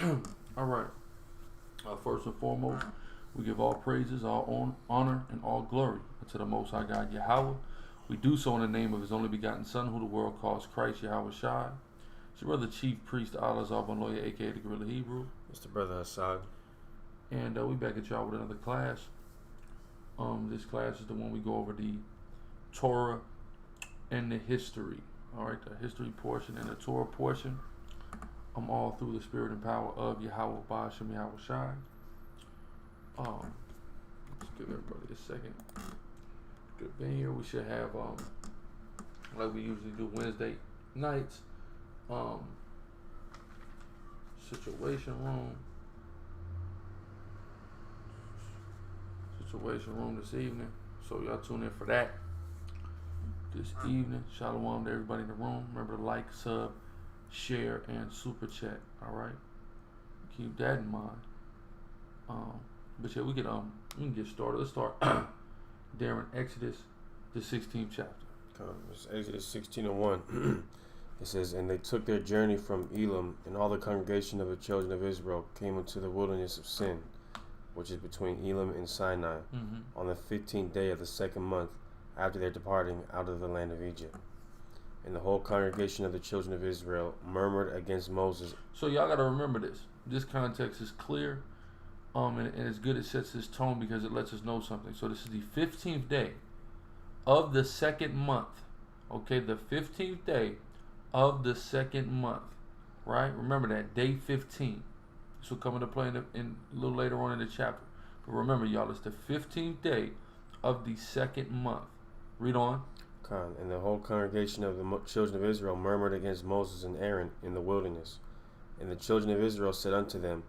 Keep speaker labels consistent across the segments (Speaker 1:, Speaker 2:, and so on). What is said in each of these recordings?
Speaker 1: All right. First and foremost, we give all praises, all honor, and all glory unto the Most High God Yahweh. We do so in the name of His only begotten Son, who the world calls Christ Yahweh Shai. It's your brother Chief Priest Allah Zarban Lawyer, aka the Guerrilla Hebrew.
Speaker 2: Mr. Brother Hassan.
Speaker 1: And we back at y'all with another class. This class is the one we go over the Torah and the history. All right, the history portion and the Torah portion. I'm all through the spirit and power of Yahweh Ba'ashem Yahweh Shai. Let's give everybody a second. Good being here. We should have like we usually do Wednesday nights. Situation room this evening. So y'all tune in for that this evening. Shalom to everybody in the room. Remember to like, sub, share, and super chat. All right, keep that in mind. But yeah, we can get started. Let's start there in Exodus, the 16th chapter.
Speaker 2: It's Exodus 16:1. It says, "And they took their journey from Elim, and all the congregation of the children of Israel came into the wilderness of Sin, which is between Elim and Sinai, on the 15th day of the second month after their departing out of the land of Egypt. And the whole congregation of the children of Israel murmured against Moses."
Speaker 1: So y'all got to remember this. This context is clear, and it's good. It sets this tone because it lets us know something. So this is the 15th day of the second month. Okay, the 15th day of the second month, right? Remember that, day 15. This will come into play in a little later on in the chapter. But remember, y'all, it's the 15th day of the second month. Read on.
Speaker 2: And the whole congregation of the children of Israel murmured against Moses and Aaron in the wilderness. And the children of Israel said unto them,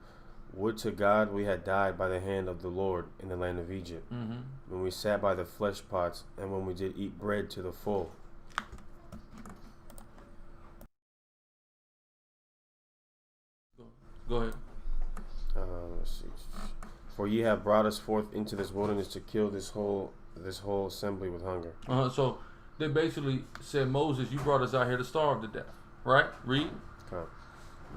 Speaker 2: "Would to God we had died by the hand of the Lord in the land of Egypt, when we sat by the flesh pots, and when we did eat bread to the full."
Speaker 1: Go ahead.
Speaker 2: Let's see. "For ye have brought us forth into this wilderness to kill this whole assembly with hunger."
Speaker 1: So they basically said, Moses, you brought us out here to starve to death, right? Read.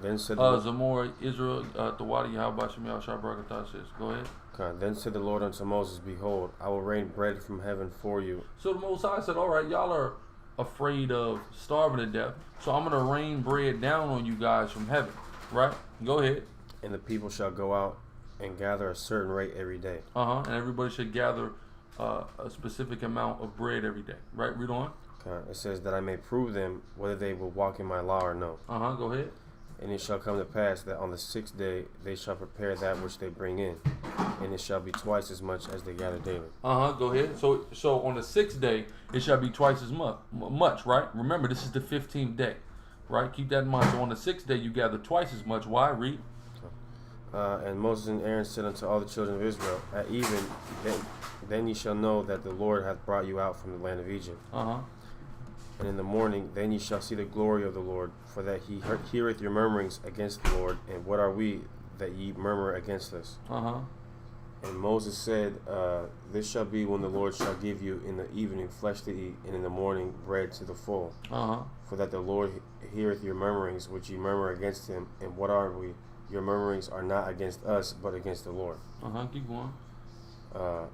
Speaker 2: Then said
Speaker 1: Zamora, Israel, Tawadi, Yahweh, Shemiah, Shabrakatah says, go ahead.
Speaker 2: Then said the Lord unto Moses, "Behold, I will rain bread from heaven for you."
Speaker 1: So the Most High said, all right, y'all are afraid of starving to death, so I'm going to rain bread down on you guys from heaven, right? Go ahead.
Speaker 2: "And the people shall go out and gather a certain rate every day."
Speaker 1: And everybody should gather a specific amount of bread every day, right? Read on.
Speaker 2: It says, "That I may prove them whether they will walk in my law or no."
Speaker 1: Go ahead.
Speaker 2: "And it shall come to pass that on the 6th day they shall prepare that which they bring in, and it shall be twice as much as they gather daily."
Speaker 1: Go ahead. So on the 6th day it shall be twice as much, right? Remember, this is the 15th day, right? Keep that in mind. So on the 6th day you gather twice as much. Why? Read.
Speaker 2: "And Moses and Aaron said unto all the children of Israel, At even, then ye shall know that the Lord hath brought you out from the land of Egypt. And in the morning, then ye shall see the glory of the Lord, for that he heareth your murmurings against the Lord. And what are we that ye murmur against us?" And Moses said, "This shall be when the Lord shall give you in the evening flesh to eat, and in the morning bread to the full. For that the Lord heareth your murmurings, which ye murmur against him. And what are we? Your murmurings are not against us, but against the Lord."
Speaker 1: Keep going.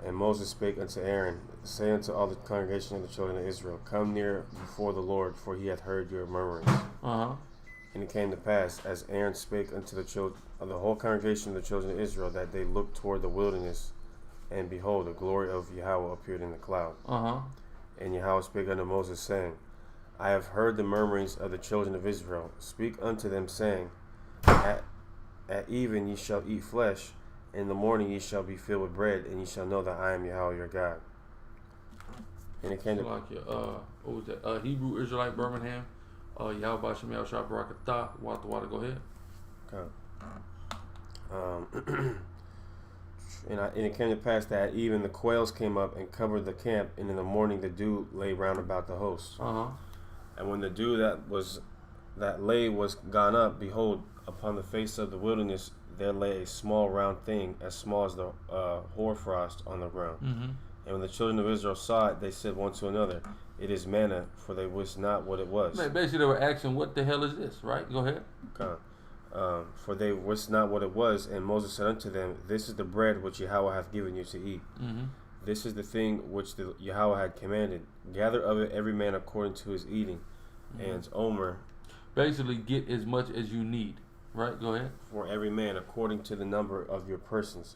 Speaker 2: And Moses spake unto Aaron, saying unto all the congregation of the children of Israel, "Come near before the Lord, for he hath heard your murmurings." And it came to pass, as Aaron spake unto the children of the whole congregation of the children of Israel, that they looked toward the wilderness, and behold, the glory of Yahweh appeared in the cloud. And Yahweh spake unto Moses, saying, "I have heard the murmurings of the children of Israel. Speak unto them, saying, At even ye shall eat flesh, in the morning ye shall be filled with bread, and ye shall know that I am Yahweh your God." And it came to
Speaker 1: like what was that? Hebrew Israelite Birmingham, Yahweh Shemiah Shabrakatah, Wata, go ahead.
Speaker 2: And it came to pass that even the quails came up and covered the camp, and in the morning the dew lay round about the host. And when the dew that lay was gone up, behold, upon the face of the wilderness there lay a small round thing, as small as the hoarfrost on the ground. And when the children of Israel saw it, they said one to another, "It is manna," for they wissed not what it was.
Speaker 1: Basically, they were asking, what the hell is this, right? Go ahead.
Speaker 2: For they wist not what it was. And Moses said unto them, This is the bread which Yahweh hath given you to eat. This is the thing which the Yahweh had commanded. Gather of it every man according to his eating. And Omer.
Speaker 1: Basically, get as much as you need. Right? Go ahead.
Speaker 2: For every man according to the number of your persons.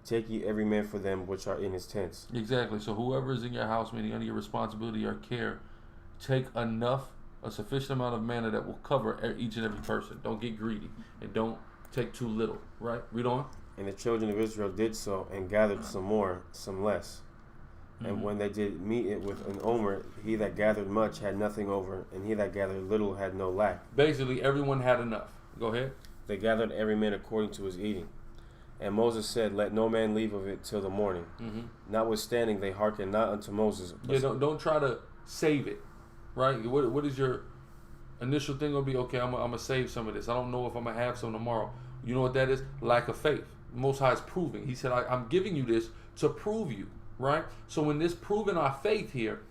Speaker 2: Take ye every man for them which are in his tents.
Speaker 1: Exactly. So whoever is in your house, meaning under your responsibility or care, take enough, a sufficient amount of manna that will cover each and every person. Don't get greedy. And don't take too little. Right? Read on.
Speaker 2: And the children of Israel did so, and gathered some more, some less. And when they did meet it with an omer, he that gathered much had nothing over, and he that gathered little had no lack.
Speaker 1: Basically, everyone had enough. Go ahead.
Speaker 2: They gathered every man according to his eating. And Moses said, Let no man leave of it till the morning. Notwithstanding, they hearkened not unto Moses.
Speaker 1: Yeah, don't try to save it. Right? What is your initial thing going to be? Okay, I'm going to save some of this. I don't know if I'm going to have some tomorrow. You know what that is? Lack of faith. Most High is proving. He said, I'm giving you this to prove you. Right? So in this proving our faith here,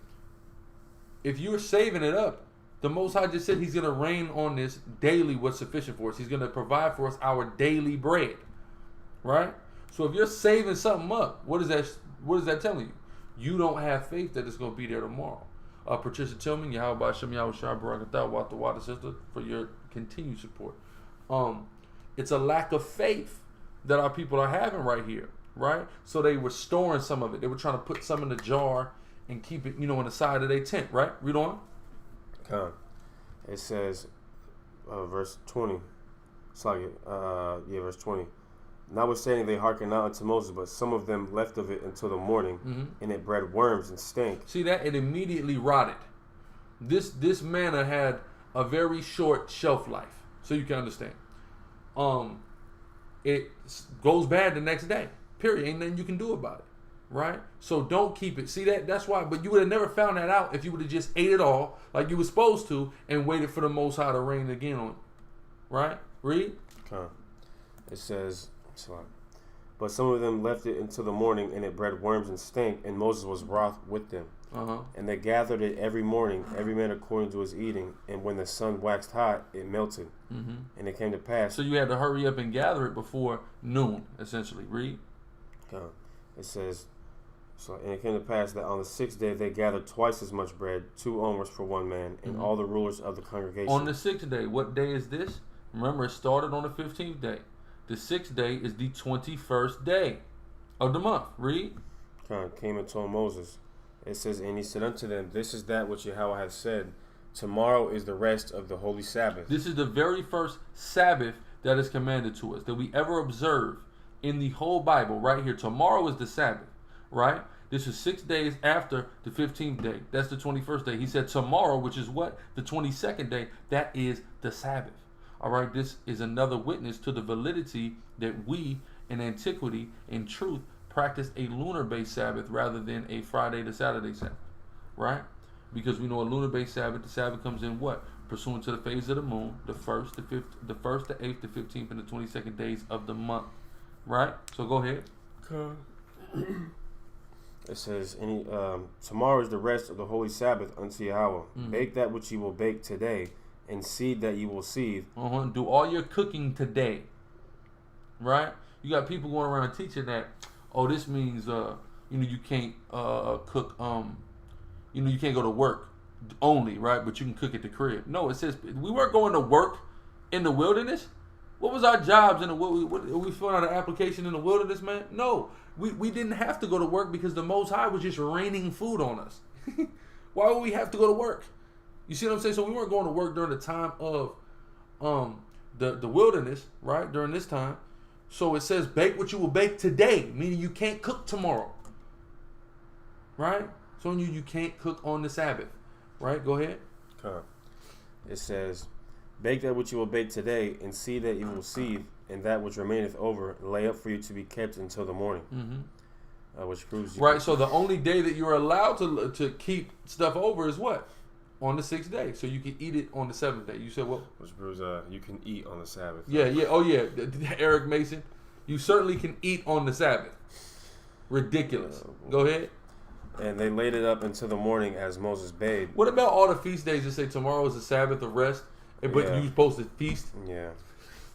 Speaker 1: if you're saving it up, the Most High just said he's going to rain on this daily what's sufficient for us. He's going to provide for us our daily bread. Right? So if you're saving something up, what is that telling you? You don't have faith that it's going to be there tomorrow. Patricia Tillman, Yahweh Hashem, Yahweh Shai, Barakatah, Wata Wata sister, for your continued support. It's a lack of faith that our people are having right here. Right? So they were storing some of it. They were trying to put some in the jar and keep it, on the side of their tent. Right? Read on.
Speaker 2: It says, verse 20. Verse 20. Notwithstanding, they hearkened not unto Moses, but some of them left of it until the morning, and it bred worms and stank.
Speaker 1: See that? It immediately rotted. This manna had a very short shelf life, so you can understand. It goes bad the next day. Period. Ain't nothing you can do about it. Right? So don't keep it. See that? That's why. But you would have never found that out if you would have just ate it all like you were supposed to and waited for the Most High to rain again on it. Right? Read.
Speaker 2: It says, but some of them left it until the morning, and it bred worms and stank, and Moses was wroth with them. And they gathered it every morning, every man according to his eating. And when the sun waxed hot, it melted. And it came to pass.
Speaker 1: So you had to hurry up and gather it before noon, essentially. Read.
Speaker 2: It says, and it came to pass that on the 6th day they gathered twice as much bread, 2 omers for one man, and all the rulers of the congregation.
Speaker 1: On the 6th day, what day is this? Remember, it started on the 15th day. The 6th day is the 21st day of the month. Read.
Speaker 2: Came and told Moses. It says, and he said unto them, This is that which Yahweh hath said. Tomorrow is the rest of the holy Sabbath.
Speaker 1: This is the very first Sabbath that is commanded to us, that we ever observe in the whole Bible. Right here. Tomorrow is the Sabbath. Right? This is 6 days after the 15th day. That's the 21st day. He said tomorrow, which is what? The 22nd day. That is the Sabbath. All right, this is another witness to the validity that we in antiquity, in truth, practice a lunar-based Sabbath rather than a Friday to Saturday Sabbath, right? Because we know a lunar-based Sabbath, the Sabbath comes in what? Pursuant to the phase of the moon, the 1st, the 5th, the 1st, the 8th, the 15th, and the 22nd days of the month, right? So go ahead.
Speaker 2: It says, tomorrow is the rest of the holy Sabbath unto Yahweh. Bake that which ye will bake today, and seed that you will seed.
Speaker 1: Do all your cooking today. Right? You got people going around teaching that, this means you can't cook you can't go to work only, right? But you can cook at the crib. No, it says we weren't going to work in the wilderness. What was our jobs in the what we filling out an application in the wilderness, man? No. We didn't have to go to work because the Most High was just raining food on us. Why would we have to go to work? You see what I'm saying? So we weren't going to work during the time of the wilderness, right? During this time. So it says bake what you will bake today, meaning you can't cook tomorrow. Right? So you can't cook on the Sabbath. Right? Go ahead.
Speaker 2: It says, bake that which you will bake today, and seed that you will seed, and that which remaineth over, lay up for you to be kept until the morning. Which proves you.
Speaker 1: Right, so the only day that you're allowed to keep stuff over is what? On the 6th day. So you can eat it on the 7th day. You said what?
Speaker 2: Which proves you can eat on the Sabbath.
Speaker 1: Yeah. Oh, yeah. Eric Mason. You certainly can eat on the Sabbath. Ridiculous. Go ahead.
Speaker 2: And they laid it up until the morning as Moses bade.
Speaker 1: What about all the feast days that say tomorrow is the Sabbath of rest, but you're supposed to feast?
Speaker 2: Yeah.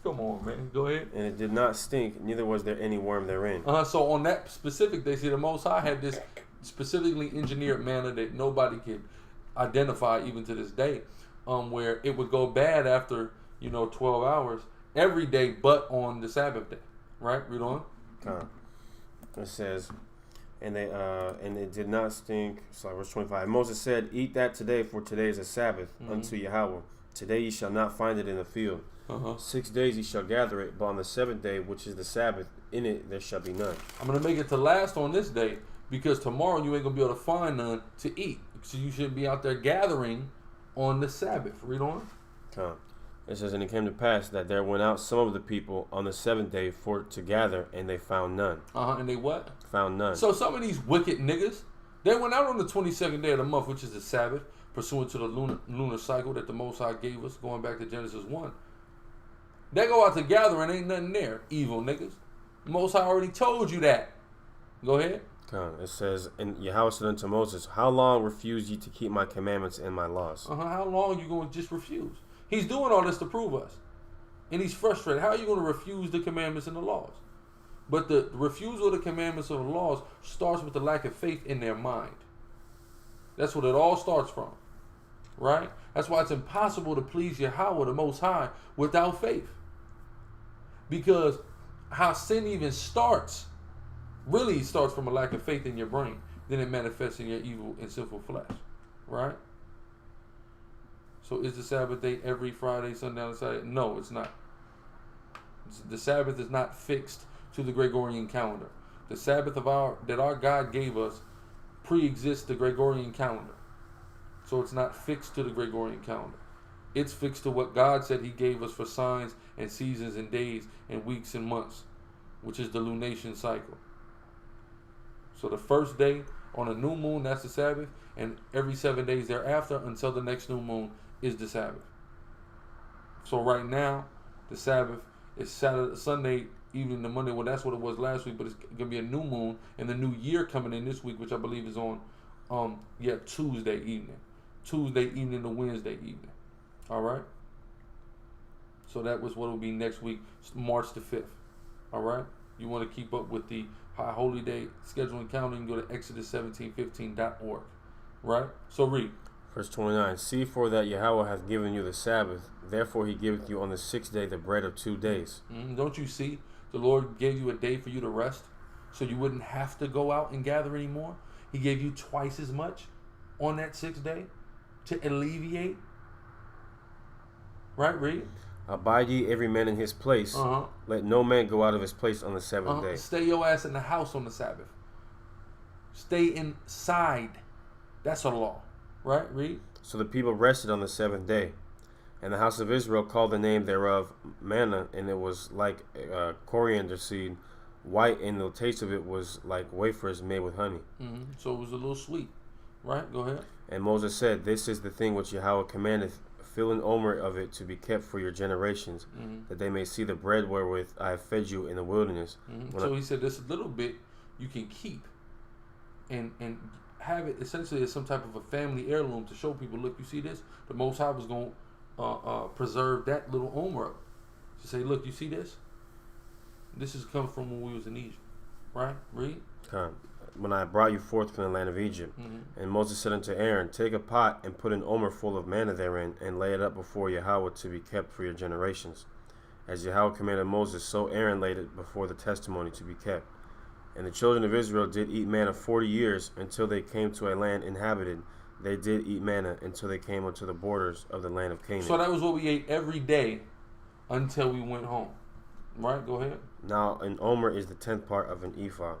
Speaker 1: Come on, man. Go ahead.
Speaker 2: And it did not stink, neither was there any worm therein.
Speaker 1: So on that specific day, see, the Most High had this specifically engineered manner that nobody could identify even to this day, where it would go bad after 12 hours every day, but on the Sabbath day. Right? Read on.
Speaker 2: It says, and it did not stink. Sorry, verse 25. And Moses said, "Eat that today, for today is a Sabbath unto Yahweh. Today ye shall not find it in the field. 6 days ye shall gather it, but on the seventh day, which is the Sabbath, in it there shall be none." I'm
Speaker 1: gonna make it to last on this day, because tomorrow you ain't gonna be able to find none to eat. So you should be out there gathering on the Sabbath. Read on.
Speaker 2: It says, "And it came to pass that there went out some of the people on the seventh day for to gather, and they found none."
Speaker 1: And they what?
Speaker 2: Found none.
Speaker 1: So some of these wicked niggas, they went out on the 22nd day of the month, which is the Sabbath, pursuant to the lunar cycle that the Most High gave us, going back to Genesis 1. They go out to gather and ain't nothing there. Evil niggas. The Most High already told you that. Go ahead.
Speaker 2: It says, "And Yahweh said unto Moses, How long refuse ye to keep my commandments and my laws?"
Speaker 1: How long you going to just refuse? He's doing all this to prove us. And he's frustrated. How are you going to refuse the commandments and the laws? But the refusal of the commandments and the laws starts with the lack of faith in their mind. That's what it all starts from. Right? That's why it's impossible to please Yahweh, the Most High, without faith. Because how sin even starts, really starts from a lack of faith in your brain. Then it manifests in your evil and sinful flesh. Right? So is the Sabbath day every Friday, sundown, and Saturday? No, it's not. The Sabbath is not fixed to the Gregorian calendar. The Sabbath that our God gave us pre-exists the Gregorian calendar. So it's not fixed to the Gregorian calendar. It's fixed to what God said he gave us for signs and seasons and days and weeks and months, which is the lunation cycle. So the first day on a new moon, that's the Sabbath, and every 7 days thereafter until the next new moon is the Sabbath. So right now, the Sabbath is Sunday evening to Monday. Well, that's what it was last week, but it's going to be a new moon, and the new year coming in this week, which I believe is on Tuesday evening. Tuesday evening to Wednesday evening. All right? So that was what will be next week, March the 5th. All right? You want to keep up with the High Holy Day scheduling calendar, you can go to Exodus1715.org. Right? So read.
Speaker 2: Verse 29, "See for that Yahweh hath given you the Sabbath, therefore he giveth you on the 6th day the bread of 2 days.
Speaker 1: Don't you see? The Lord gave you a day for you to rest, so you wouldn't have to go out and gather anymore. He gave you twice as much on that 6th day to alleviate. Right, read.
Speaker 2: "Abide ye every man in his place. Let no man go out of his place on the seventh day."
Speaker 1: Stay your ass in the house on the Sabbath. Stay inside. That's a law. Right, read.
Speaker 2: "So the people rested on the seventh day. And the house of Israel called the name thereof manna, and it was like coriander seed, white, and the taste of it was like wafers made with honey."
Speaker 1: So it was a little sweet. Right, go ahead.
Speaker 2: "And Moses said, This is the thing which Yahweh commandeth, fill an omer of it to be kept for your generations, that they may see the bread wherewith I have fed you in the wilderness."
Speaker 1: So he said this little bit you can keep and have it essentially as some type of a family heirloom to show people, look, you see this? The Most High was going to preserve that little omer to say, look, you see this? This has come from when we was in Egypt. Right? Read.
Speaker 2: "When I brought you forth from the land of Egypt. And Moses said unto Aaron, Take a pot and put an omer full of manna therein, and lay it up before Yahweh to be kept for your generations. As Yahweh commanded Moses, so Aaron laid it before the testimony to be kept. And the children of Israel did eat manna 40 years, until they came to a land inhabited. They did eat manna until they came unto the borders of the land of Canaan." So
Speaker 1: that was what we ate every day until we went home. Right? Go ahead.
Speaker 2: "Now an omer is the 10th part of an ephah."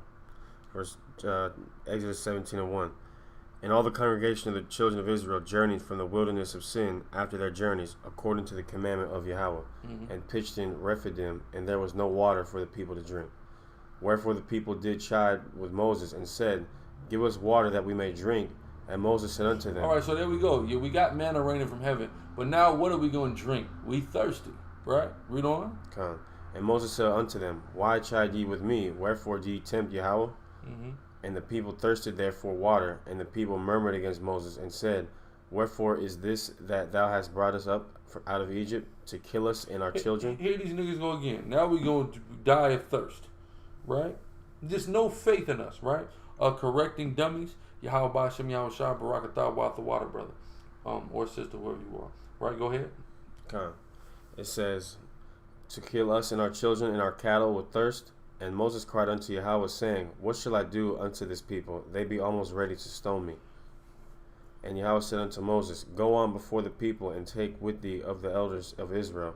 Speaker 2: Verse Exodus 17:1. "And all the congregation of the children of Israel journeyed from the wilderness of Sin after their journeys, according to the commandment of Yahweh, and pitched in Rephidim, and there was no water for the people to drink. Wherefore the people did chide with Moses, and said, Give us water that we may drink. And Moses said unto them."
Speaker 1: All right, so there we go. Yeah, we got manna raining from heaven, but now what are we going to drink? We thirsty, right? Read on.
Speaker 2: "And Moses said unto them, Why chide ye with me? Wherefore do ye tempt Yahweh? And the people thirsted therefore water, and the people murmured against Moses, and said, Wherefore is this that thou hast brought us up out of Egypt to kill us and our children?
Speaker 1: Here these niggas go again. Now we going to die of thirst, right? Just no faith in us, right? Correcting dummies. Yahweh Ba'ashem Yahweh Shah Barakatah Watha Water, brother, or sister, whoever you are. Right, go ahead.
Speaker 2: Come. It says, to kill us and our children and our cattle with thirst. And Moses cried unto Yahweh, saying, what shall I do unto this people? They be almost ready to stone me. And Yahweh said unto Moses, go on before the people, and take with thee of the elders of Israel,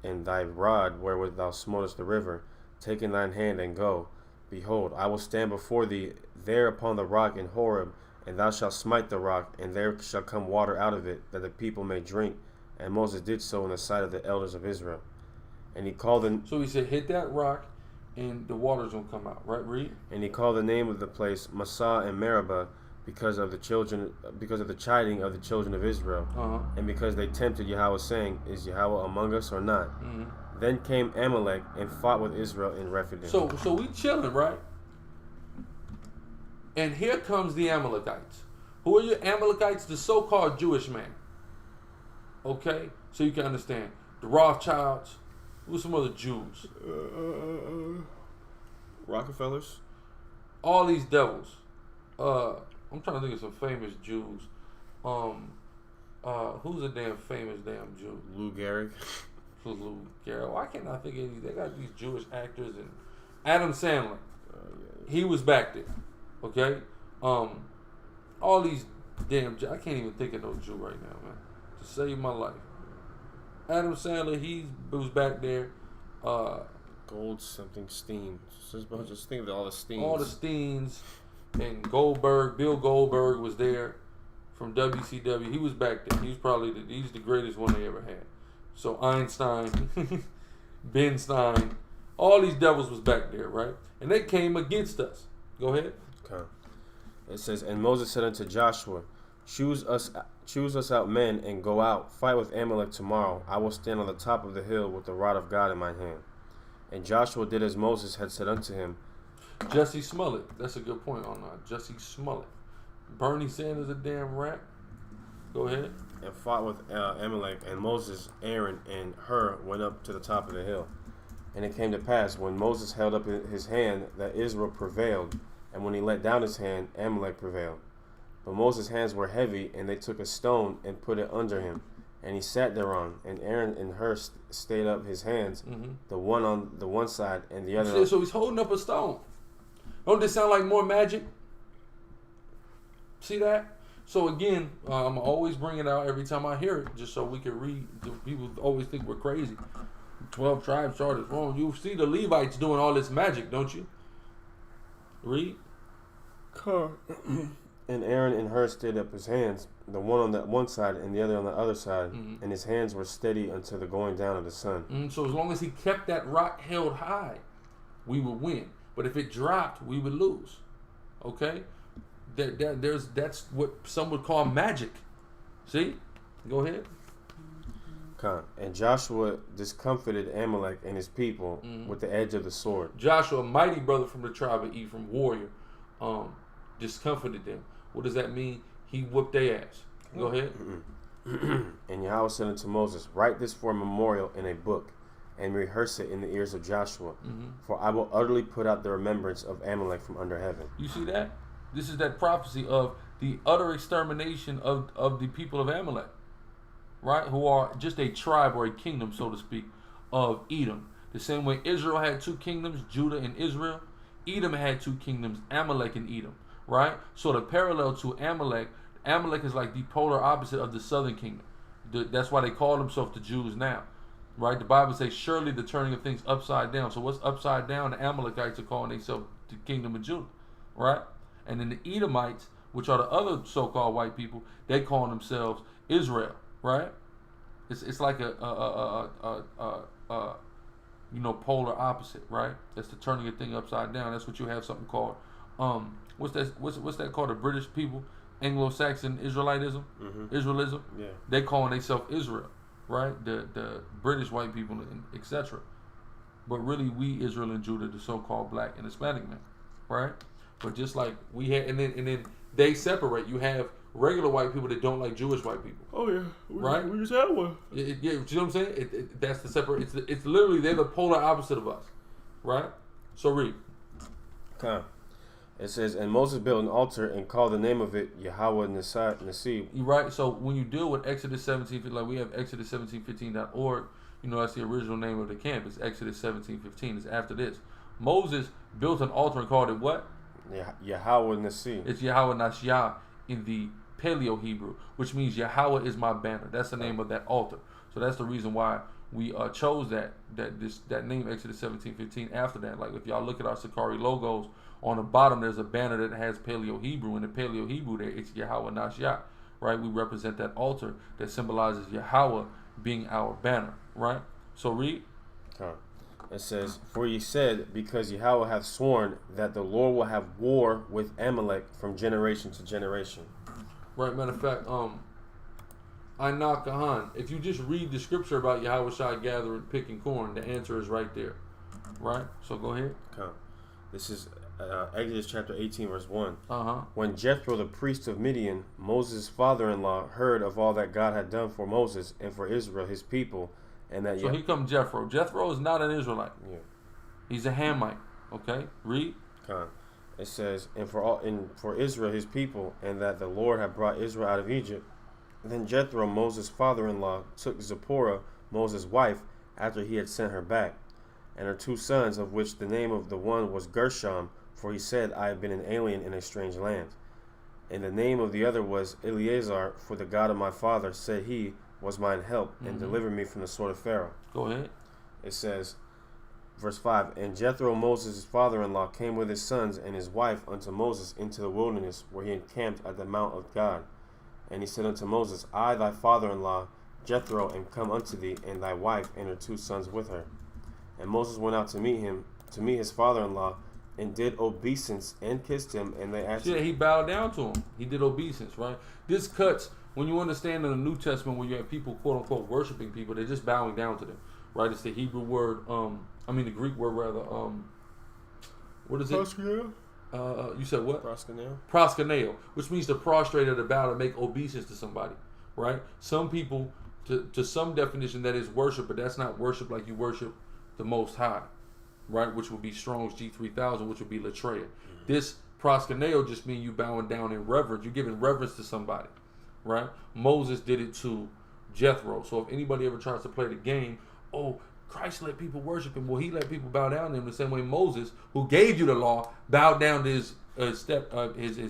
Speaker 2: and thy rod wherewith thou smotest the river, take in thine hand, and go. Behold, I will stand before thee there upon the rock in Horeb, and thou shalt smite the rock, and there shall come water out of it, that the people may drink. And Moses did so in the sight of the elders of Israel. And he called them.
Speaker 1: So he said, hit that rock, and the water's gonna come out. Right, read.
Speaker 2: And he called the name of the place Massah and Meribah, because of the chiding of the children of Israel, and because they tempted Yahweh, saying, is Yahweh among us or not? Then came Amalek and fought with Israel in Rephidim.
Speaker 1: So we chilling, right? And here comes the Amalekites. Who are your Amalekites? The so-called Jewish man. Okay? So you can understand. The Rothschilds. Who's some other Jews?
Speaker 2: Rockefellers.
Speaker 1: All these devils. I'm trying to think of some famous Jews. Who's a damn famous damn Jew?
Speaker 2: Lou Gehrig.
Speaker 1: Lou Gehrig. Why can't I think of any? They got these Jewish actors, and Adam Sandler. He was back there. Okay? All these damn I can't even think of no Jew right now, man. To save my life. Adam Sandler, he was back there.
Speaker 2: Gold something Steen. Just think of all the Steens.
Speaker 1: All the Steens. And Goldberg, Bill Goldberg was there from WCW. He was back there. He was probably he's the greatest one they ever had. So Einstein, Ben Stein, all these devils was back there, right? And they came against us. Go ahead.
Speaker 2: Okay. It says, and Moses said unto Joshua, choose us out men, and go out, fight with Amalek tomorrow. I will stand on the top of the hill with the rod of God in my hand. And Joshua did as Moses had said unto him.
Speaker 1: Jesse Smollett. That's a good point on that. Jesse Smollett. Bernie Sanders a damn rat. Go ahead.
Speaker 2: And fought with Amalek, and Moses, Aaron, and Hur went up to the top of the hill. And it came to pass, when Moses held up his hand, that Israel prevailed, and when he let down his hand, Amalek prevailed. But Moses' hands were heavy, and they took a stone and put it under him, and he sat thereon. And Aaron and Hur stayed up his hands, the one on the one side and the other.
Speaker 1: So he's holding up a stone. Don't this sound like more magic? See that? So again, I'm always bring it out every time I hear it, just so we can read. People always think we're crazy. 12 tribes chart is wrong. You see the Levites doing all this magic, don't you? Read.
Speaker 2: And Aaron and Hur stayed up his hands, the one on that one side and the other on the other side, and his hands were steady until the going down of the sun.
Speaker 1: So as long as he kept that rock held high, we would win. But if it dropped, we would lose. Okay? That's what some would call magic. See? Go ahead.
Speaker 2: And Joshua discomfited Amalek and his people with the edge of the sword.
Speaker 1: Joshua, a mighty brother from the tribe of Ephraim, warrior, discomfited them. What does that mean? He whooped their ass. Go ahead.
Speaker 2: And Yahweh said unto Moses, write this for a memorial in a book, and rehearse it in the ears of Joshua, for I will utterly put out the remembrance of Amalek from under heaven.
Speaker 1: You see that? This is that prophecy of the utter extermination of the people of Amalek, right? Who are just a tribe or a kingdom, so to speak, of Edom. The same way Israel had two kingdoms, Judah and Israel, Edom had two kingdoms, Amalek and Edom, right? So the parallel to Amalek is like the polar opposite of the southern kingdom. That's why they call themselves the Jews now. Right, the Bible says, surely the turning of things upside down. So what's upside down? The Amalekites are calling themselves the kingdom of Judah, right? And then the Edomites, which are the other so-called white people, they call themselves Israel, right? It's like a polar opposite, right? That's the turning of thing upside down. That's what you have something called what's that called? The British people, Anglo-Saxon Israelitism, Israelism. Yeah, they calling themselves Israel. Right, the British white people, etc. But really, we Israel and Judah, the so-called black and Hispanic men, right? But just like we had, and then they separate. You have regular white people that don't like Jewish white people.
Speaker 2: Oh yeah,
Speaker 1: right?
Speaker 2: We just had one.
Speaker 1: Yeah, you know what I'm saying? That's the separate. It's literally they're the polar opposite of us, right? So read.
Speaker 2: Okay. It says, and Moses built an altar and called the name of it Yahweh Nissi.
Speaker 1: Right. So when you deal with Exodus 17, like we have Exodus1715.org, you know that's the original name of the camp. It's Exodus 17:15. It's after this. Moses built an altar and called it what?
Speaker 2: Yahweh Nissi.
Speaker 1: It's Yahweh Nashyah in the Paleo Hebrew, which means Yahweh is my banner. That's the name of that altar. So that's the reason why we chose that name Exodus 17:15 after that. Like if y'all look at our Sicarii logos, on the bottom there's a banner that has Paleo Hebrew. In the Paleo Hebrew there it's Yahweh Nashyah, right? We represent that altar that symbolizes Yahweh being our banner, right? So read.
Speaker 2: Okay. It says, for ye said, because Yahweh hath sworn that the Lord will have war with Amalek from generation to generation.
Speaker 1: Right, matter of fact, Kahan, if you just read the scripture about Yahweh Shai gathering, picking corn, the answer is right there. Right? So go ahead.
Speaker 2: Okay. This is Exodus chapter 18, verse 1.
Speaker 1: Uh-huh.
Speaker 2: When Jethro, the priest of Midian, Moses' father-in-law, heard of all that God had done for Moses and for Israel, his people, and that...
Speaker 1: So here comes Jethro. Jethro is not an Israelite.
Speaker 2: Yeah.
Speaker 1: He's a Hamite. Okay? Read.
Speaker 2: Okay. It says, and for Israel, his people, and that the Lord had brought Israel out of Egypt. Then Jethro, Moses' father-in-law, took Zipporah, Moses' wife, after he had sent her back, and her 2 sons, of which the name of the one was Gershom, for he said, I have been an alien in a strange land. And the name of the other was Eleazar, for the God of my father, said he, was mine help, and delivered me from the sword of Pharaoh.
Speaker 1: Go ahead.
Speaker 2: It says, verse 5, and Jethro, Moses' father-in-law, came with his sons and his wife unto Moses into the wilderness, where he encamped at the mount of God. And he said unto Moses, I, thy father-in-law, Jethro, am come unto thee, and thy wife and her 2 sons with her. And Moses went out to meet his father-in-law, and did obeisance and kissed him, and they asked
Speaker 1: he bowed down to him. He did obeisance, right? This cuts, when you understand in the New Testament, when you have people, quote-unquote, worshiping people, they're just bowing down to them, right? It's the Hebrew word, the Greek word, rather, what is it?
Speaker 2: Proskuneo?
Speaker 1: You said what?
Speaker 2: Proskuneo.
Speaker 1: Proskuneo, which means to prostrate or to bow, to make obeisance to somebody, right? Some people, to some definition, that is worship, but that's not worship like you worship the Most High, right? Which would be Strong's G3000, which would be latreia. This proskuneo just means you bowing down in reverence. You're giving reverence to somebody, right? Moses did it to Jethro. So if anybody ever tries to play the game, oh, Christ let people worship him. Well, he let people bow down to him the same way Moses, who gave you the law, bowed down to his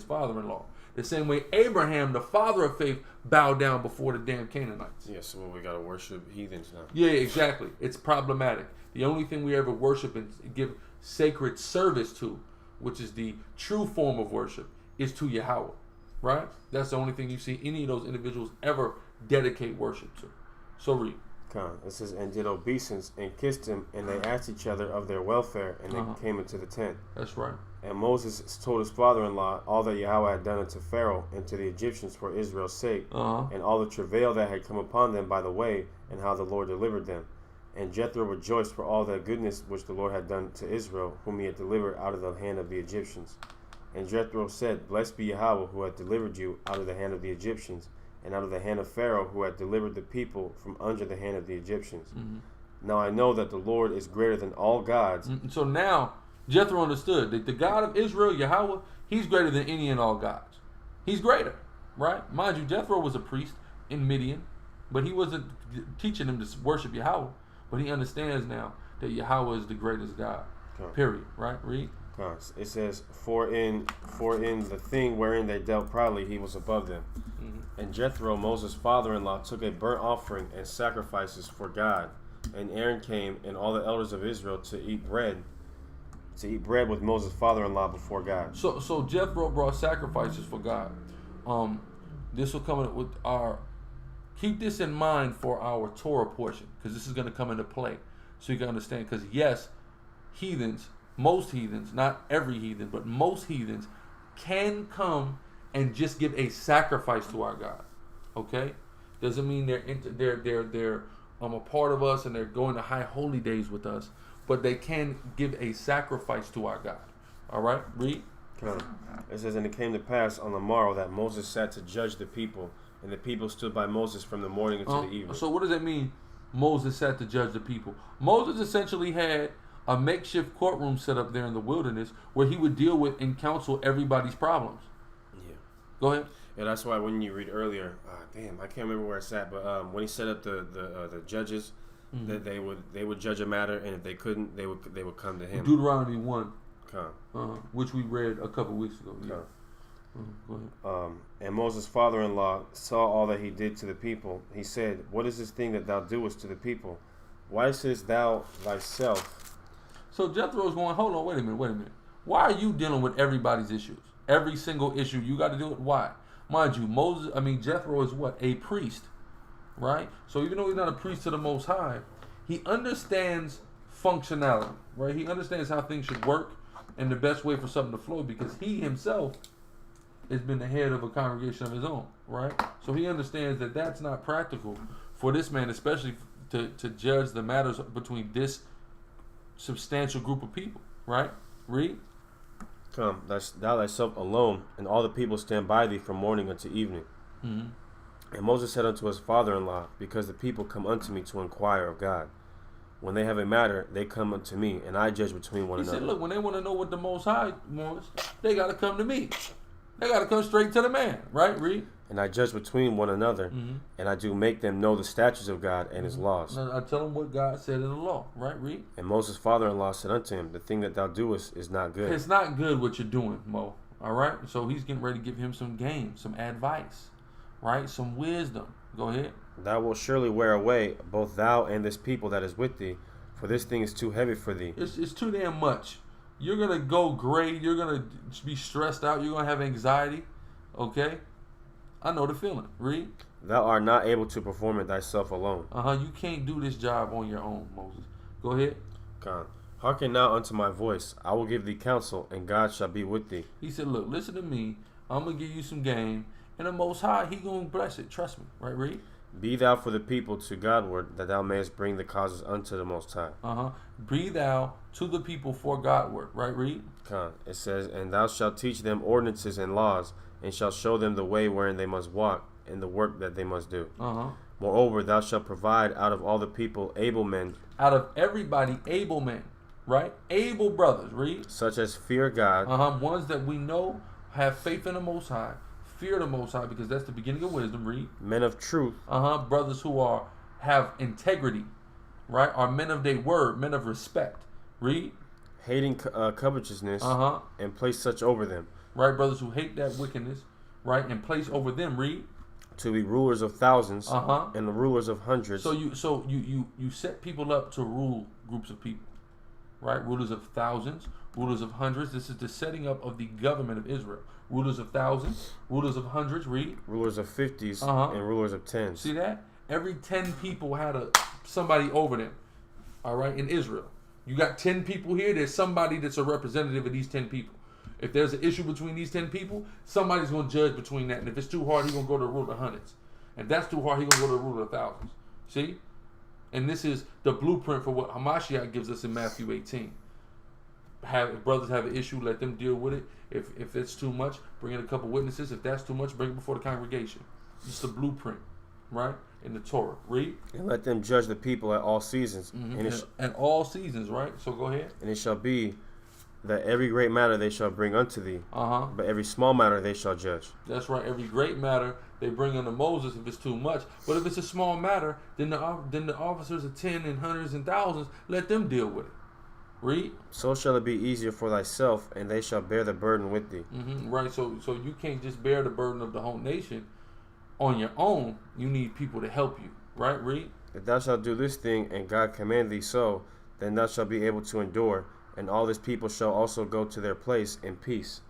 Speaker 1: father-in-law. The same way Abraham, the father of faith, bowed down before the damn Canaanites.
Speaker 2: Yeah, so we got to worship heathens now.
Speaker 1: Yeah, exactly. It's problematic. The only thing we ever worship and give sacred service to, which is the true form of worship, is to Yahweh, right? That's the only thing you see any of those individuals ever dedicate worship to. So read.
Speaker 2: It says, and did obeisance and kissed him, and they asked each other of their welfare, and they came into the tent.
Speaker 1: That's right.
Speaker 2: And Moses told his father-in-law all that Yahweh had done unto Pharaoh and to the Egyptians for Israel's sake, and all the travail that had come upon them by the way, and how the Lord delivered them. And Jethro rejoiced for all the goodness which the Lord had done to Israel, whom he had delivered out of the hand of the Egyptians. And Jethro said, Blessed be Yahweh, who hath delivered you out of the hand of the Egyptians, and out of the hand of Pharaoh, who had delivered the people from under the hand of the Egyptians. Now I know that the Lord is greater than all gods.
Speaker 1: So now Jethro understood that the God of Israel, Yahweh, he's greater than any and all gods. He's greater, right? Mind you, Jethro was a priest in Midian, but he wasn't teaching him to worship Yahweh. But he understands now that Yahweh is the greatest God. Period. Right? Read.
Speaker 2: It says, For in the thing wherein they dealt proudly, he was above them. And Jethro, Moses' father-in-law, took a burnt offering and sacrifices for God. And Aaron came, and all the elders of Israel, to eat bread with Moses' father-in-law before God.
Speaker 1: So Jethro brought sacrifices for God. This will come in with our. Keep this in mind for our Torah portion, because this is going to come into play, so you can understand. Because yes, heathens, most heathens, not every heathen, but most heathens, can come and just give a sacrifice to our God. Okay, doesn't mean they're a part of us and they're going to high holy days with us, but they can give a sacrifice to our God. All right, read.
Speaker 2: It says, and it came to pass on the morrow that Moses sat to judge the people, and the people stood by Moses from the morning until the evening.
Speaker 1: So what does that mean? Moses sat to judge the people. Moses essentially had a makeshift courtroom set up there in the wilderness where he would deal with and counsel everybody's problems.
Speaker 2: Yeah.
Speaker 1: Go ahead.
Speaker 2: Yeah, that's why when you read earlier, damn, I can't remember where it's at, but when he set up the judges, that they would judge a matter, and if they couldn't, they would come to him.
Speaker 1: Deuteronomy 1, which we read a couple weeks ago. Yeah. Go ahead.
Speaker 2: And Moses' father-in-law saw all that he did to the people. He said, "What is this thing that thou doest to the people? Why sittest thou thyself?"
Speaker 1: So Jethro's going, hold on, wait a minute. Why are you dealing with everybody's issues? Every single issue you got to deal with. Why? Mind you, Jethro is what? A priest, right? So even though he's not a priest to the Most High, he understands functionality, right? He understands how things should work and the best way for something to flow, because he himself has been the head of a congregation of his own, right? So he understands that that's not practical for this man, especially to judge the matters between this substantial group of people, right? Read.
Speaker 2: Come, thou thyself alone, and all the people stand by thee from morning unto evening. And Moses said unto his father-in-law, because the people come unto me to inquire of God. When they have a matter, they come unto me, and I judge between one another.
Speaker 1: He said, look, when they want to know what the Most High wants, they got to come to me. They got to come straight to the man, right? Read.
Speaker 2: And I judge between one another, and I do make them know the statutes of God and his laws.
Speaker 1: I tell them what God said in the law, right? Read.
Speaker 2: And Moses' father-in-law said unto him, the thing that thou doest is not good.
Speaker 1: It's not good what you're doing, Mo. All right? So he's getting ready to give him some game, some advice, right? Some wisdom. Go ahead.
Speaker 2: Thou wilt surely wear away, both thou and this people that is with thee, for this thing is too heavy for thee.
Speaker 1: It's too damn much. You're going to go gray. You're going to be stressed out. You're going to have anxiety. Okay? I know the feeling. Read.
Speaker 2: Thou art not able to perform it thyself alone.
Speaker 1: You can't do this job on your own, Moses. Go ahead.
Speaker 2: God. Hearken now unto my voice. I will give thee counsel, and God shall be with thee.
Speaker 1: He said, look, listen to me. I'm going to give you some game. And the Most High, he going to bless it. Trust me. Right, read.
Speaker 2: Be thou for the people to Godward, that thou mayest bring the causes unto the Most High.
Speaker 1: Be thou to the people for Godward. Right, read.
Speaker 2: It says, and thou shalt teach them ordinances and laws, and shalt show them the way wherein they must walk, and the work that they must do. Moreover, thou shalt provide out of all the people able men.
Speaker 1: Out of everybody, able men. Right? Able brothers. Read.
Speaker 2: Such as fear God.
Speaker 1: Ones that we know have faith in the Most High. Fear the Most High, because that's the beginning of wisdom. Read.
Speaker 2: Men of truth.
Speaker 1: Brothers who have integrity, right? Are men of their word, men of respect. Read.
Speaker 2: Hating covetousness, and place such over them.
Speaker 1: Right, brothers who hate that wickedness, right, and place over them. Read.
Speaker 2: To be rulers of thousands, and the rulers of hundreds.
Speaker 1: So you set people up to rule groups of people, right? Rulers of thousands, rulers of hundreds. This is the setting up of the government of Israel. Rulers of thousands, rulers of hundreds. Read.
Speaker 2: Rulers of 50s and rulers of 10s.
Speaker 1: See that? Every 10 people had somebody over them. All right, in Israel, you got 10 people here. There's somebody that's a representative of these 10 people. If there's an issue between these 10 people, somebody's going to judge between that. And if it's too hard, he's going to go to the rule of hundreds. If that's too hard, he's going to go to the rule of thousands. See? And this is the blueprint for what Hamashiach gives us in Matthew 18. If brothers have an issue, let them deal with it. If it's too much, bring in a couple witnesses. If that's too much, bring it before the congregation. It's the blueprint, right? In the Torah. Read.
Speaker 2: And let them judge the people at all seasons.
Speaker 1: And all seasons, right? So go ahead.
Speaker 2: And it shall be that every great matter they shall bring unto thee, but every small matter they shall judge.
Speaker 1: That's right. Every great matter they bring unto Moses if it's too much. But if it's a small matter, then the officers of 10 and hundreds and thousands, let them deal with it. Read.
Speaker 2: So shall it be easier for thyself, and they shall bear the burden with thee.
Speaker 1: Right. So you can't just bear the burden of the whole nation on your own. You need people to help you. Right. Read.
Speaker 2: If thou shalt do this thing, and God command thee so, then thou shalt be able to endure, and all this people shall also go to their place in peace.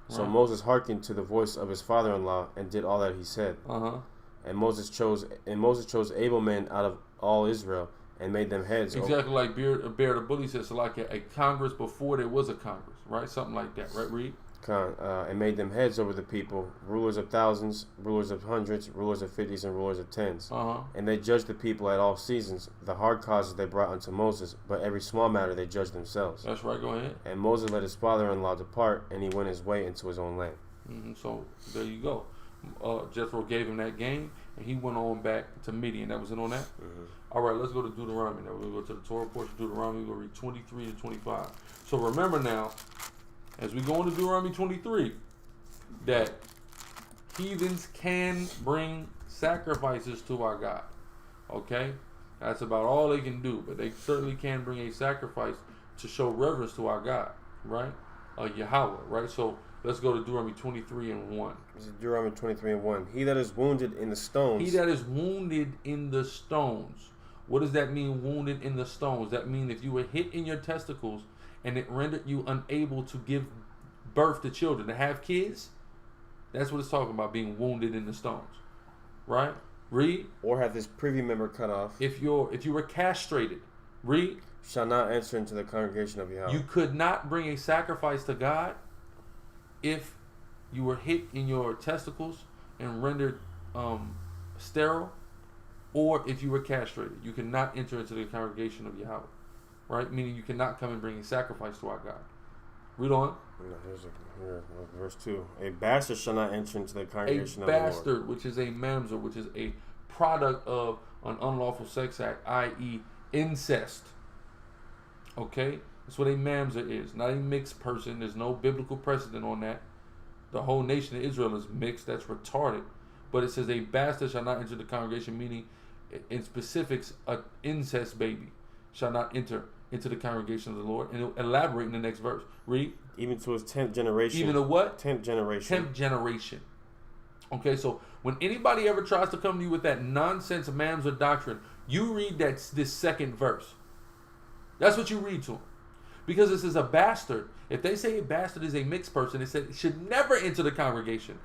Speaker 2: So Moses hearkened to the voice of his father-in-law, and did all that he said. And Moses chose able men out of all Israel, and made them heads.
Speaker 1: Exactly like Bear the Bully says, so like a Congress before there was a Congress, right? Something like that, right? Read.
Speaker 2: And made them heads over the people, rulers of thousands, rulers of hundreds, rulers of 50s, and rulers of 10s. And they judged the people at all seasons. The hard causes they brought unto Moses, but every small matter they judged themselves.
Speaker 1: That's right, go ahead.
Speaker 2: And Moses let his father-in-law depart, and he went his way into his own land.
Speaker 1: So there you go. Jethro gave him that game, and he went on back to Midian. That was it on that? All right, let's go to Deuteronomy now. We'll go to the Torah portion of Deuteronomy. We'll read 23 to 25. So remember now, as we go into Deuteronomy 23, that heathens can bring sacrifices to our God. Okay? That's about all they can do, but they certainly can bring a sacrifice to show reverence to our God, right? Yahweh, right? So let's go to Deuteronomy 23 and 1.
Speaker 2: This is Deuteronomy 23 and 1. He that is wounded in the stones.
Speaker 1: He that is wounded in the stones. What does that mean, wounded in the stones? That means if you were hit in your testicles and it rendered you unable to give birth to children, to have kids, that's what it's talking about, being wounded in the stones. Right? Read.
Speaker 2: Or have his privy member cut off.
Speaker 1: If you were castrated. Read.
Speaker 2: Shall not enter into the congregation of Yahweh.
Speaker 1: You could not bring a sacrifice to God if you were hit in your testicles and rendered sterile, or if you were castrated. You cannot enter into the congregation of Yahweh. Right? Meaning you cannot come and bring a sacrifice to our God. Read on.
Speaker 2: Here, verse 2. A bastard shall not enter into the congregation of the Lord.
Speaker 1: A bastard, which is a mamzer, which is a product of an unlawful sex act, i.e. incest. Okay? That's what a mamzer is. Not a mixed person. There's no biblical precedent on that. The whole nation of Israel is mixed. That's retarded. But it says a bastard shall not enter the congregation, meaning in specifics, an incest baby shall not enter into the congregation of the Lord. And it'll elaborate in the next verse. Read.
Speaker 2: Even to his 10th generation.
Speaker 1: Even a what?
Speaker 2: 10th generation.
Speaker 1: 10th generation. Okay, so when anybody ever tries to come to you with that nonsense mamzer doctrine, you read this second verse. That's what you read to them. Because this is a bastard. If they say a bastard is a mixed person, it said it should never enter the congregation,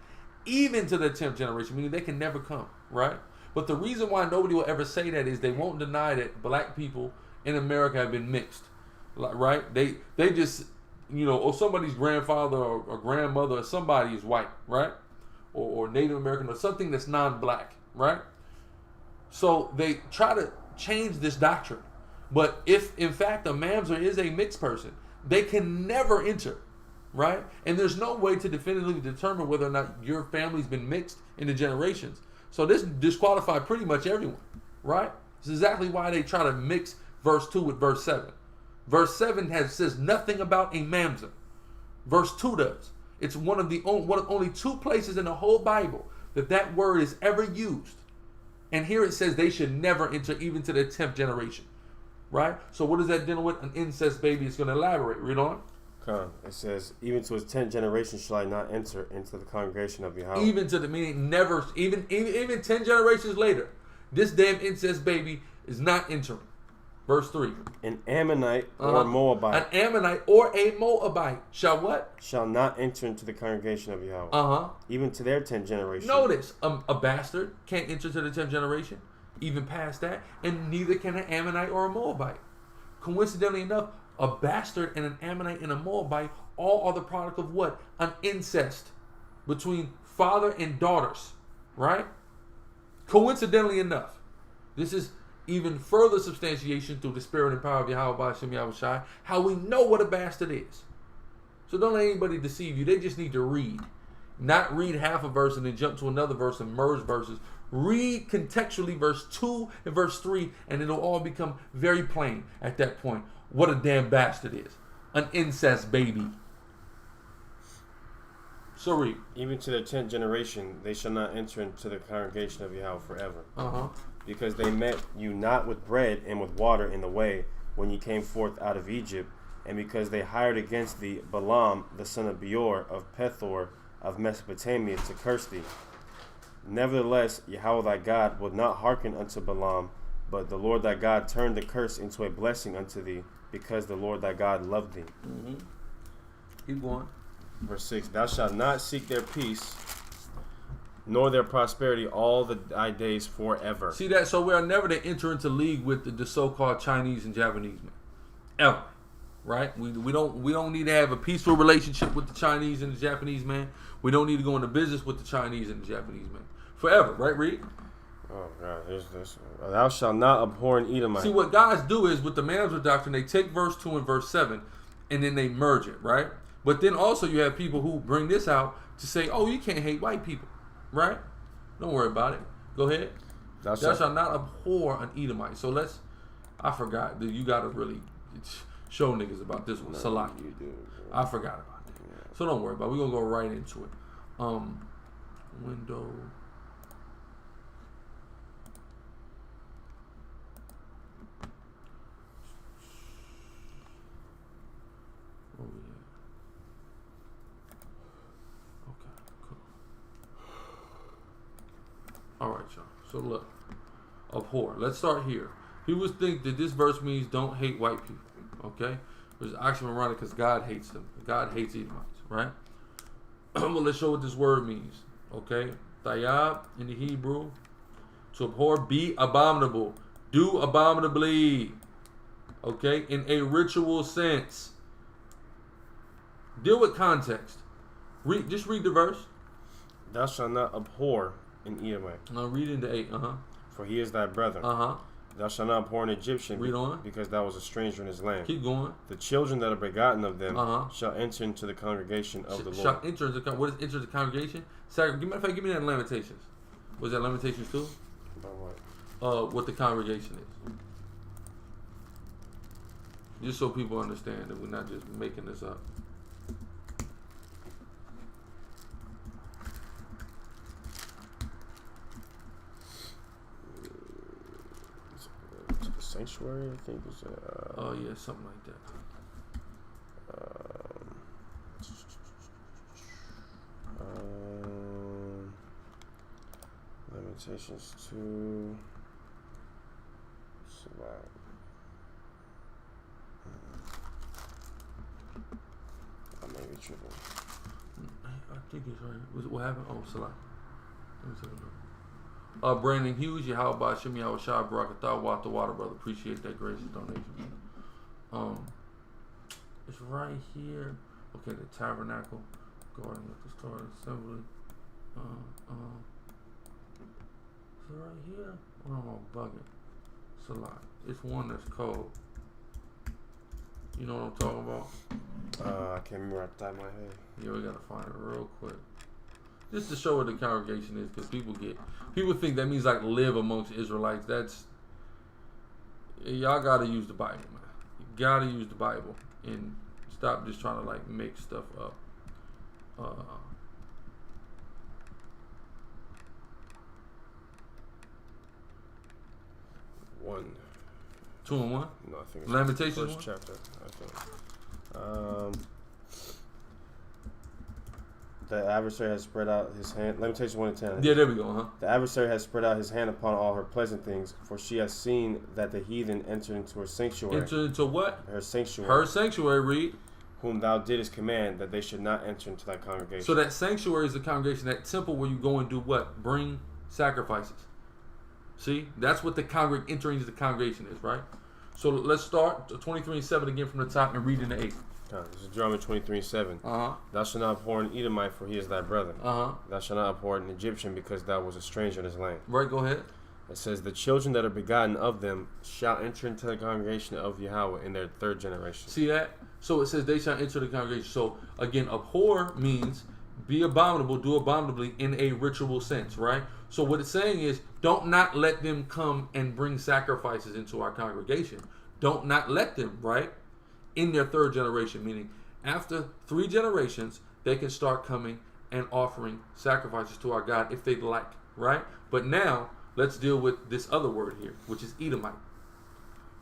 Speaker 1: even to the 10th generation, meaning they can never come, right? But the reason why nobody will ever say that is they won't deny that black people in America have been mixed, right? They just, or somebody's grandfather or grandmother or somebody is white, right? Or Native American or something that's non-black, right? So they try to change this doctrine. But if, in fact, a mamzer is a mixed person, they can never enter, right? And there's no way to definitively determine whether or not your family's been mixed in the generations. So this disqualifies pretty much everyone, right? This is exactly why they try to mix verse 2 with verse 7. Verse 7 says nothing about a mamzer. Verse 2 does. It's one of only two places in the whole Bible that word is ever used. And here it says they should never enter even to the 10th generation. Right? So what is that dealing with? An incest baby. It's going to elaborate. Read on.
Speaker 2: It says, even to his 10th generation shall I not enter into the congregation of Yahweh.
Speaker 1: Even to the meaning never, even 10 generations later, this damn incest baby is not entering. Verse 3.
Speaker 2: An Ammonite or a Moabite.
Speaker 1: An Ammonite or a Moabite shall what?
Speaker 2: Shall not enter into the congregation of Yahweh. Even to their 10th generation.
Speaker 1: Notice, a bastard can't enter to the 10th generation. Even past that, and neither can an Ammonite or a Moabite. Coincidentally enough, a bastard and an Ammonite and a Moabite all are the product of what? An incest between father and daughters, right? Coincidentally enough, this is even further substantiation through the spirit and power of Yahweh B'Shem Yahweh Shai, how we know what a bastard is. So don't let anybody deceive you. They just need to read. Not read half a verse and then jump to another verse and merge verses. Read contextually verse 2 and verse 3, and it'll all become very plain at that point what a damn bastard is. An incest baby. So read.
Speaker 2: Even to their 10th generation, they shall not enter into the congregation of Yahweh forever. Because they met you not with bread and with water in the way when you came forth out of Egypt, and because they hired against thee Balaam, the son of Beor, of Pethor, of Mesopotamia, to curse thee. Nevertheless, Yahweh thy God would not hearken unto Balaam, but the Lord thy God turned the curse into a blessing unto thee, because the Lord thy God loved thee.
Speaker 1: Keep going.
Speaker 2: Verse 6, thou shalt not seek their peace, nor their prosperity all thy days forever.
Speaker 1: See that? So we are never to enter into league with the so-called Chinese and Japanese men. Ever. right? We don't need to have a peaceful relationship with the Chinese and the Japanese, man. We don't need to go into business with the Chinese and the Japanese, man. Forever, right, Reed?
Speaker 2: Oh God, this. Thou shalt not abhor an Edomite.
Speaker 1: See, what guys do is with the Man's doctrine, they take verse 2 and verse 7, and then they merge it, right? But then also you have people who bring this out to say, oh, you can't hate white people, right? Don't worry about it. Go ahead. Thou shalt not abhor an Edomite. So I forgot that you got to really show niggas about this one.
Speaker 2: No,
Speaker 1: Salah.
Speaker 2: you do.
Speaker 1: I forgot about that. Yeah. So don't worry about it. We're going to go right into it. Window. Where we at? Okay, cool. Alright, y'all. So look. Abhor. Let's start here. People think that this verse means don't hate white people. Okay? It's oxymoronic because God hates them. God hates Edomites, right? Well, let's show what this word means. Okay? Tayab in the Hebrew. To abhor, be abominable. Do abominably. Okay? In a ritual sense. Deal with context. Just read the verse.
Speaker 2: Thou shalt not abhor an Edomite.
Speaker 1: Now read into 8.
Speaker 2: For he is thy brother. Thou shalt not abhor an Egyptian.
Speaker 1: Read on.
Speaker 2: Because thou was a stranger in his land.
Speaker 1: Keep going.
Speaker 2: The children that are begotten of them shall enter into the congregation of the Lord.
Speaker 1: Shall enter into what is enter the congregation? Give me that in Lamentations. Was that Lamentations 2?
Speaker 2: About what?
Speaker 1: What the congregation is. Just so people understand that we're not just making this up.
Speaker 2: Sanctuary, I think is.
Speaker 1: Oh yeah, something like that.
Speaker 2: Lamentations 2. I may be tripping.
Speaker 1: I think it's right. What happened? Oh, Salah. Let me take a look. Brandon Hughes, Yahweh Shem Yahweh Shah Barakatah, Water Water, brother. Appreciate that gracious donation. It's right here. Okay, the tabernacle, garden with the star assembly. Is it right here? Oh, I'm bugging. It's a lot. It's one that's cold. You know what I'm talking about?
Speaker 2: I can't remember off the top of my head.
Speaker 1: Yeah, we gotta find it real quick. Just to show what the congregation is, because people think that means like live amongst Israelites. Y'all gotta use the Bible, man. You gotta use the Bible and stop just trying to like make stuff up.
Speaker 2: 1.
Speaker 1: 2 and 1?
Speaker 2: No, I think it's
Speaker 1: Lamentations
Speaker 2: first
Speaker 1: 1?
Speaker 2: chapter. I think. The adversary has spread out his hand. Lamentations 1 and 10.
Speaker 1: Yeah, there we go.
Speaker 2: The adversary has spread out his hand upon all her pleasant things, for she has seen that the heathen entered into her sanctuary.
Speaker 1: Enter into what?
Speaker 2: Her sanctuary.
Speaker 1: Her sanctuary, read.
Speaker 2: Whom thou didst command that they should not enter into thy congregation.
Speaker 1: So that sanctuary is the congregation, that temple where you go and do what? Bring sacrifices. See? That's what the entering into the congregation is, right? So let's start 23 and 7 again from the top and read into 8.
Speaker 2: This is Deuteronomy 23 and 7. Thou shalt not abhor an Edomite, for he is thy brother. Thou shalt not abhor an Egyptian, because thou was a stranger in his land.
Speaker 1: Right, go ahead.
Speaker 2: It says, the children that are begotten of them shall enter into the congregation of Yahweh in their 3rd generation.
Speaker 1: See that? So it says they shall enter the congregation. So again, abhor means be abominable, do abominably in a ritual sense, right? So what it's saying is, don't not let them come and bring sacrifices into our congregation. Don't not let them, right? In their 3rd generation, meaning after 3 generations, they can start coming and offering sacrifices to our God if they'd like, right? But now, let's deal with this other word here, which is Edomite.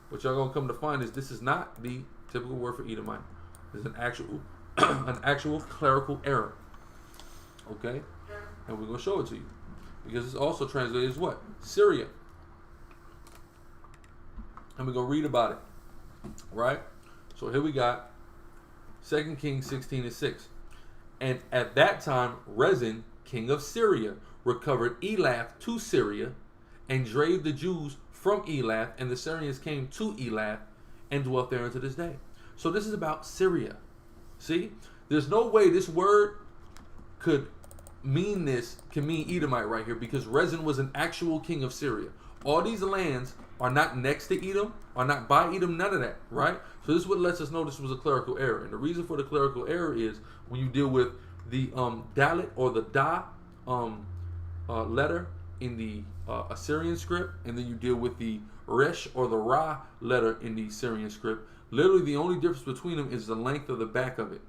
Speaker 1: What y'all gonna come to find is this is not the typical word for Edomite. It's an actual, an actual clerical error. Okay, and we're gonna show it to you because it's also translated as what? Syria. And we're gonna read about it, right? So here we got 2 Kings 16 and 6. And at that time, Rezin, king of Syria, recovered Elath to Syria and drave the Jews from Elath, and the Syrians came to Elath and dwelt there unto this day. So this is about Syria. See? There's no way this word could mean Edomite right here, because Rezin was an actual king of Syria. All these lands are not next to Edom, are not by Edom, none of that, right? So this is what lets us know this was a clerical error. And the reason for the clerical error is when you deal with the Dalet or the Da letter in the Assyrian script, and then you deal with the Resh or the Ra letter in the Syrian script. Literally the only difference between them is the length of the back of it,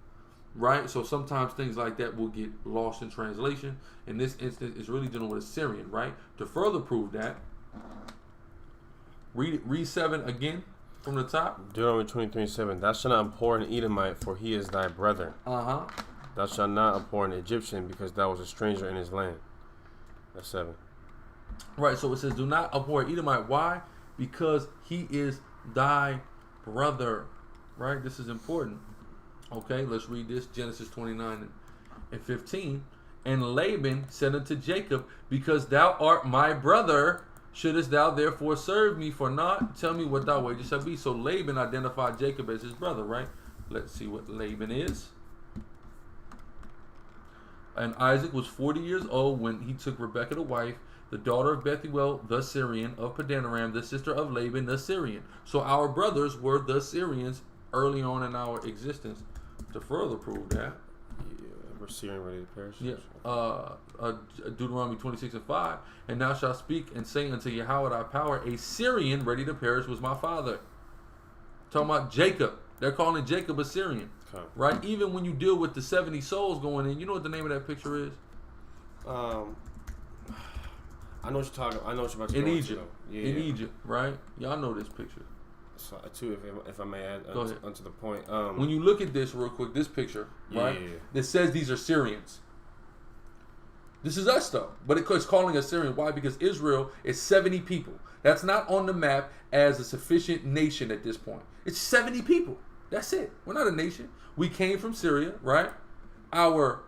Speaker 1: right? So sometimes things like that will get lost in translation. In this instance, it's really dealing with Assyrian, right? To further prove that, read 7 again from the top.
Speaker 2: Deuteronomy 23:7. Thou shalt not abhor an Edomite, for he is thy brother. Thou shalt not abhor an Egyptian, because thou was a stranger in his land. That's 7.
Speaker 1: Right, so it says, do not abhor Edomite. Why? Because he is thy brother. Right? This is important. Okay, let's read this. Genesis 29 and 15. And Laban said unto Jacob, because thou art my brother, shouldest thou therefore serve me for naught? Tell me what thy wages shall be. So Laban identified Jacob as his brother, right? Let's see what Laban is. And Isaac was 40 years old when he took Rebekah to wife, the daughter of Bethuel the Syrian, of Padanaram, the sister of Laban the Syrian. So our brothers were the Syrians early on in our existence. To further prove that,
Speaker 2: we're Syrian ready to perish.
Speaker 1: Yeah. Deuteronomy 26:5. And thou shalt speak and say unto Yahweh thy power, a Syrian ready to perish was my father. Talking about Jacob. They're calling Jacob a Syrian. Okay. Right? Even when you deal with the 70 souls going in, you know what the name of that picture is?
Speaker 2: I know what you're talking about. I know what you're about to
Speaker 1: in
Speaker 2: go
Speaker 1: Egypt.
Speaker 2: Yeah,
Speaker 1: in Egypt, right? Y'all know this picture.
Speaker 2: So, too, if I may add onto the point.
Speaker 1: When you look at this real quick, this picture, right? It says these are Syrians. This is us, though. But it's calling us Syrian. Why? Because Israel is 70 people. That's not on the map as a sufficient nation at this point. It's 70 people. That's it. We're not a nation. We came from Syria, right? Our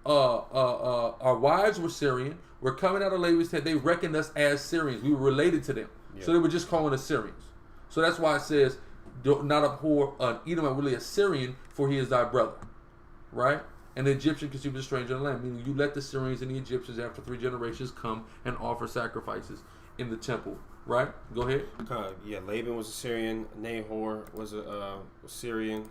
Speaker 1: wives were Syrian. We're coming out of Laban's tent. They reckoned us as Syrians. We were related to them. Yeah. So they were just calling us Syrians. So that's why it says, do not abhor an Edomite, really a Syrian, for he is thy brother. Right? And the Egyptian, because he was a stranger in the land. Meaning you let the Syrians and the Egyptians after 3 generations come and offer sacrifices in the temple. Right? Go ahead.
Speaker 2: Yeah, Laban was a Syrian. Nahor was a Syrian.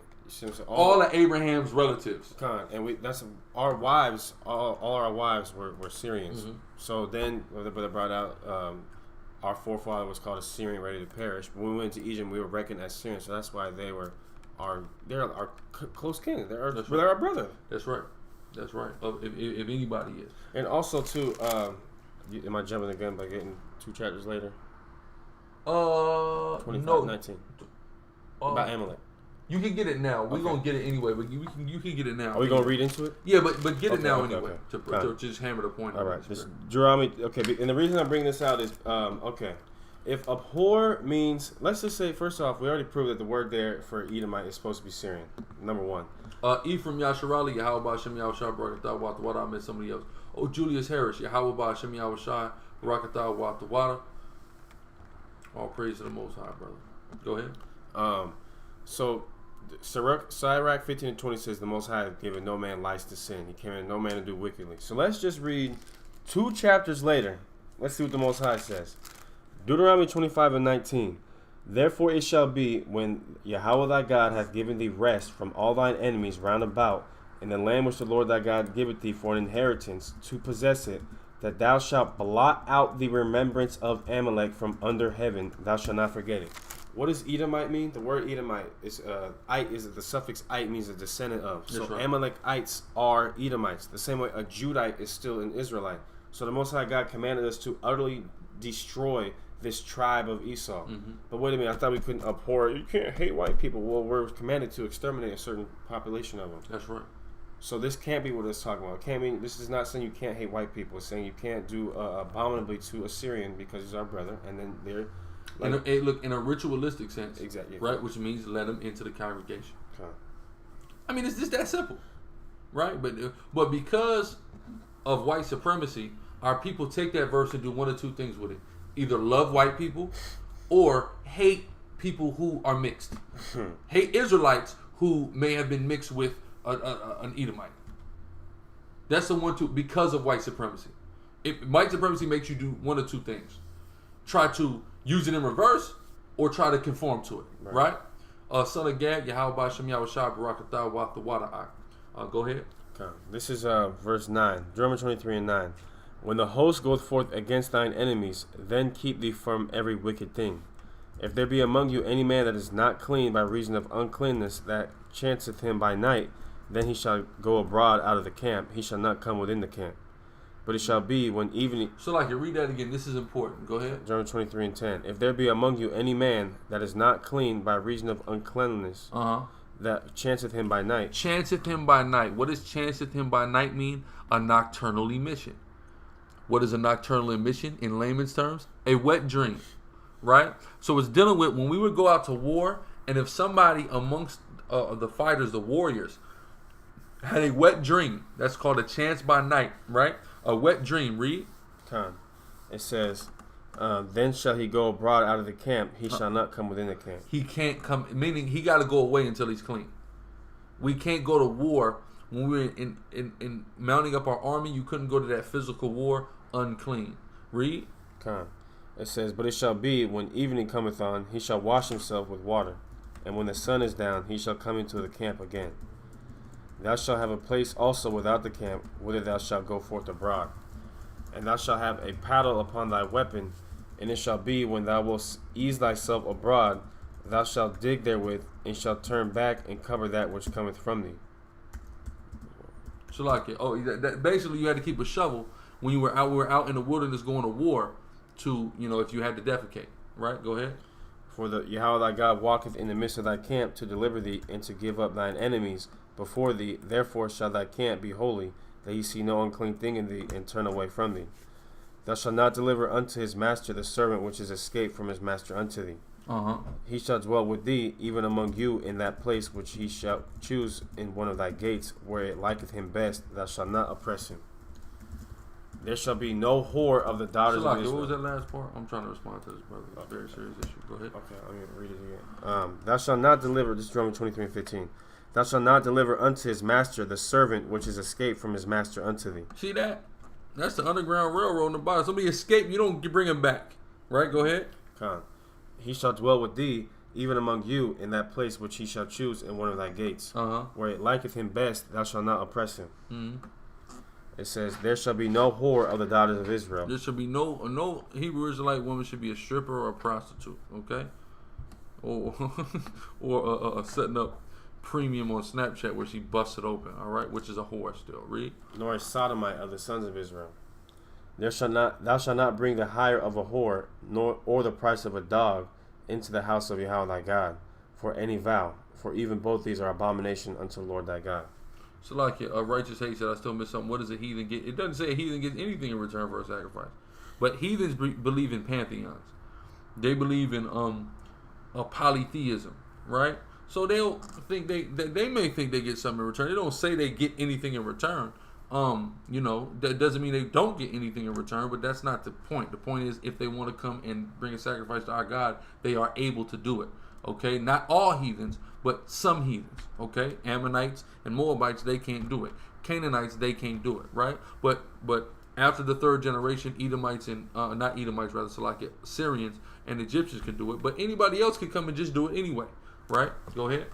Speaker 1: All of Abraham's relatives.
Speaker 2: And that's our wives. All our wives were Syrians. Mm-hmm. So then, what the brother brought out, our forefather was called a Syrian ready to perish. When we went to Egypt, we were reckoned as Syrians. So that's why they're our close kin. They're our brother.
Speaker 1: That's right. That's right. If anybody is.
Speaker 2: And also too, am I jumping the gun by getting 2 chapters later? 25:19. About Amalek.
Speaker 1: You can get it now. We're going to get it anyway, but you can get it now.
Speaker 2: Are we going to read into it?
Speaker 1: Yeah, but get it now anyway. To just hammer the point.
Speaker 2: All right. Deuteronomy, and the reason I bring this out is, if abhor means, let's just say, first off, we already proved that the word there for Edomite is supposed to be Syrian. Number 1.
Speaker 1: Ephraim Yasharahla, Yahweh Shem Yahushua, Barakatah, Wata Wata, I met somebody else. Oh, Julius Harris, Yahweh Shem Yahushua, Barakatah, Wata Wata. All praise to the Most High, brother. Go ahead.
Speaker 2: So, Sirach 15:20 says, the Most High has given no man license to sin. He commanded no man to do wickedly. So let's just read 2 chapters later. Let's see what the Most High says. Deuteronomy 25:19. Therefore it shall be, when Yahweh thy God hath given thee rest from all thine enemies round about, in the land which the Lord thy God giveth thee for an inheritance, to possess it, that thou shalt blot out the remembrance of Amalek from under heaven. Thou shalt not forget it. What does Edomite mean? The word Edomite is the suffix "ite" means a descendant of. That's so right. Amalekites are Edomites. The same way a Judite is still an Israelite. So the Most High God commanded us to utterly destroy this tribe of Esau. Mm-hmm. But wait a minute, I thought we couldn't abhor. You can't hate white people. Well, we're commanded to exterminate a certain population of them.
Speaker 1: That's right.
Speaker 2: So this can't be what it's talking about. It can't mean, this is not saying you can't hate white people. It's saying you can't do abominably to a Syrian because he's our brother, and then they're. Like,
Speaker 1: in a ritualistic sense,
Speaker 2: exactly,
Speaker 1: right? Which means let them into the congregation.
Speaker 2: Okay.
Speaker 1: I mean, it's just that simple, right? But because of white supremacy, our people take that verse and do one of 2 things with it: either love white people or hate people who are mixed. Hate Israelites who may have been mixed with an Edomite. That's the one because of white supremacy. White supremacy makes you do one or two things. Try to use it in reverse or try to conform to it. Right? Son of Gad, Yahweh Shem Yahushua Barakatah Wath the Water. Go ahead.
Speaker 2: Okay. This is verse 9. Deuteronomy 23 and 9. When the host goeth forth against thine enemies, then keep thee from every wicked thing. If there be among you any man that is not clean by reason of uncleanness that chanceth him by night, then he shall go abroad out of the camp. He shall not come within the camp. But it shall be when evening...
Speaker 1: So like you read that again. This is important. Go ahead.
Speaker 2: Deuteronomy 23 and 10. If there be among you any man that is not clean by reason of uncleanness that chanceth him by night.
Speaker 1: Chanceth him by night. What does chanceth him by night mean? A nocturnal emission. What is a nocturnal emission in layman's terms? A wet dream. Right? So it's dealing with when we would go out to war, and if somebody amongst the fighters, the warriors, had a wet dream, that's called a chance by night, right? A wet dream. Read.
Speaker 2: It says, then shall he go abroad out of the camp. He shall not come within the camp.
Speaker 1: He can't come, meaning he got to go away until he's clean. We can't go to war. When we were in mounting up our army, you couldn't go to that physical war unclean. Read.
Speaker 2: It says, but it shall be when evening cometh on, he shall wash himself with water, and when the sun is down, he shall come into the camp again. Thou shalt have a place also without the camp, whither thou shalt go forth abroad. And thou shalt have a paddle upon thy weapon, and it shall be when thou wilt ease thyself abroad, thou shalt dig therewith, and shalt turn back and cover that which cometh from thee.
Speaker 1: So like it. Basically you had to keep a shovel when you were out. We were out in the wilderness going to war. To, if you had to defecate, right? Go ahead.
Speaker 2: For the Yahweh thy God walketh in the midst of thy camp to deliver thee and to give up thine enemies before thee. Therefore shall thy camp be holy, that he see no unclean thing in thee and turn away from thee. Thou shalt not deliver unto his master the servant which is escaped from his master unto thee. He shall dwell with thee, even among you, in that place which he shall choose in one of thy gates, where it liketh him best. Thou shalt not oppress him. There shall be no whore of the daughters of Israel.
Speaker 1: What was that last part? I'm trying to respond to this, brother. It's a very serious issue. Go ahead.
Speaker 2: Okay, let me read it again. Thou shalt not deliver, this is Deuteronomy 23 and 15. Thou shalt not deliver unto his master the servant which is escaped from his master unto thee.
Speaker 1: See that? That's the Underground Railroad in the bottom. Somebody escaped, you don't bring him back. Right? Go ahead.
Speaker 2: He shall dwell with thee, even among you, in that place which he shall choose in one of thy gates. Where it liketh him best, thou shalt not oppress him. It says, there shall be no whore of the daughters of Israel.
Speaker 1: There should be no Hebrew Israelite woman should be a stripper or a prostitute, okay? Or setting up premium on Snapchat where she busts it open, all right? Which is a whore still. Read.
Speaker 2: Nor a sodomite of the sons of Israel. Thou shalt not bring the hire of a whore, or the price of a dog, into the house of Yahweh thy God, for any vow. For even both these are abomination unto the Lord thy God.
Speaker 1: So like a righteous hate said, I still miss something. What does a heathen get? It doesn't say a heathen gets anything in return for a sacrifice. But heathens believe in pantheons. They believe in a polytheism, right? So they'll think they may think they get something in return. They don't say they get anything in return. That doesn't mean they don't get anything in return, but that's not the point. The point is if they want to come and bring a sacrifice to our God, they are able to do it. Okay, not all heathens, but some heathens. Okay, Ammonites and Moabites, they can't do it. Canaanites, they can't do it, right? But after the third generation, Edomites and not Edomites, rather, so like Syrians and Egyptians can do it. But anybody else can come and just do it anyway, right? Go ahead.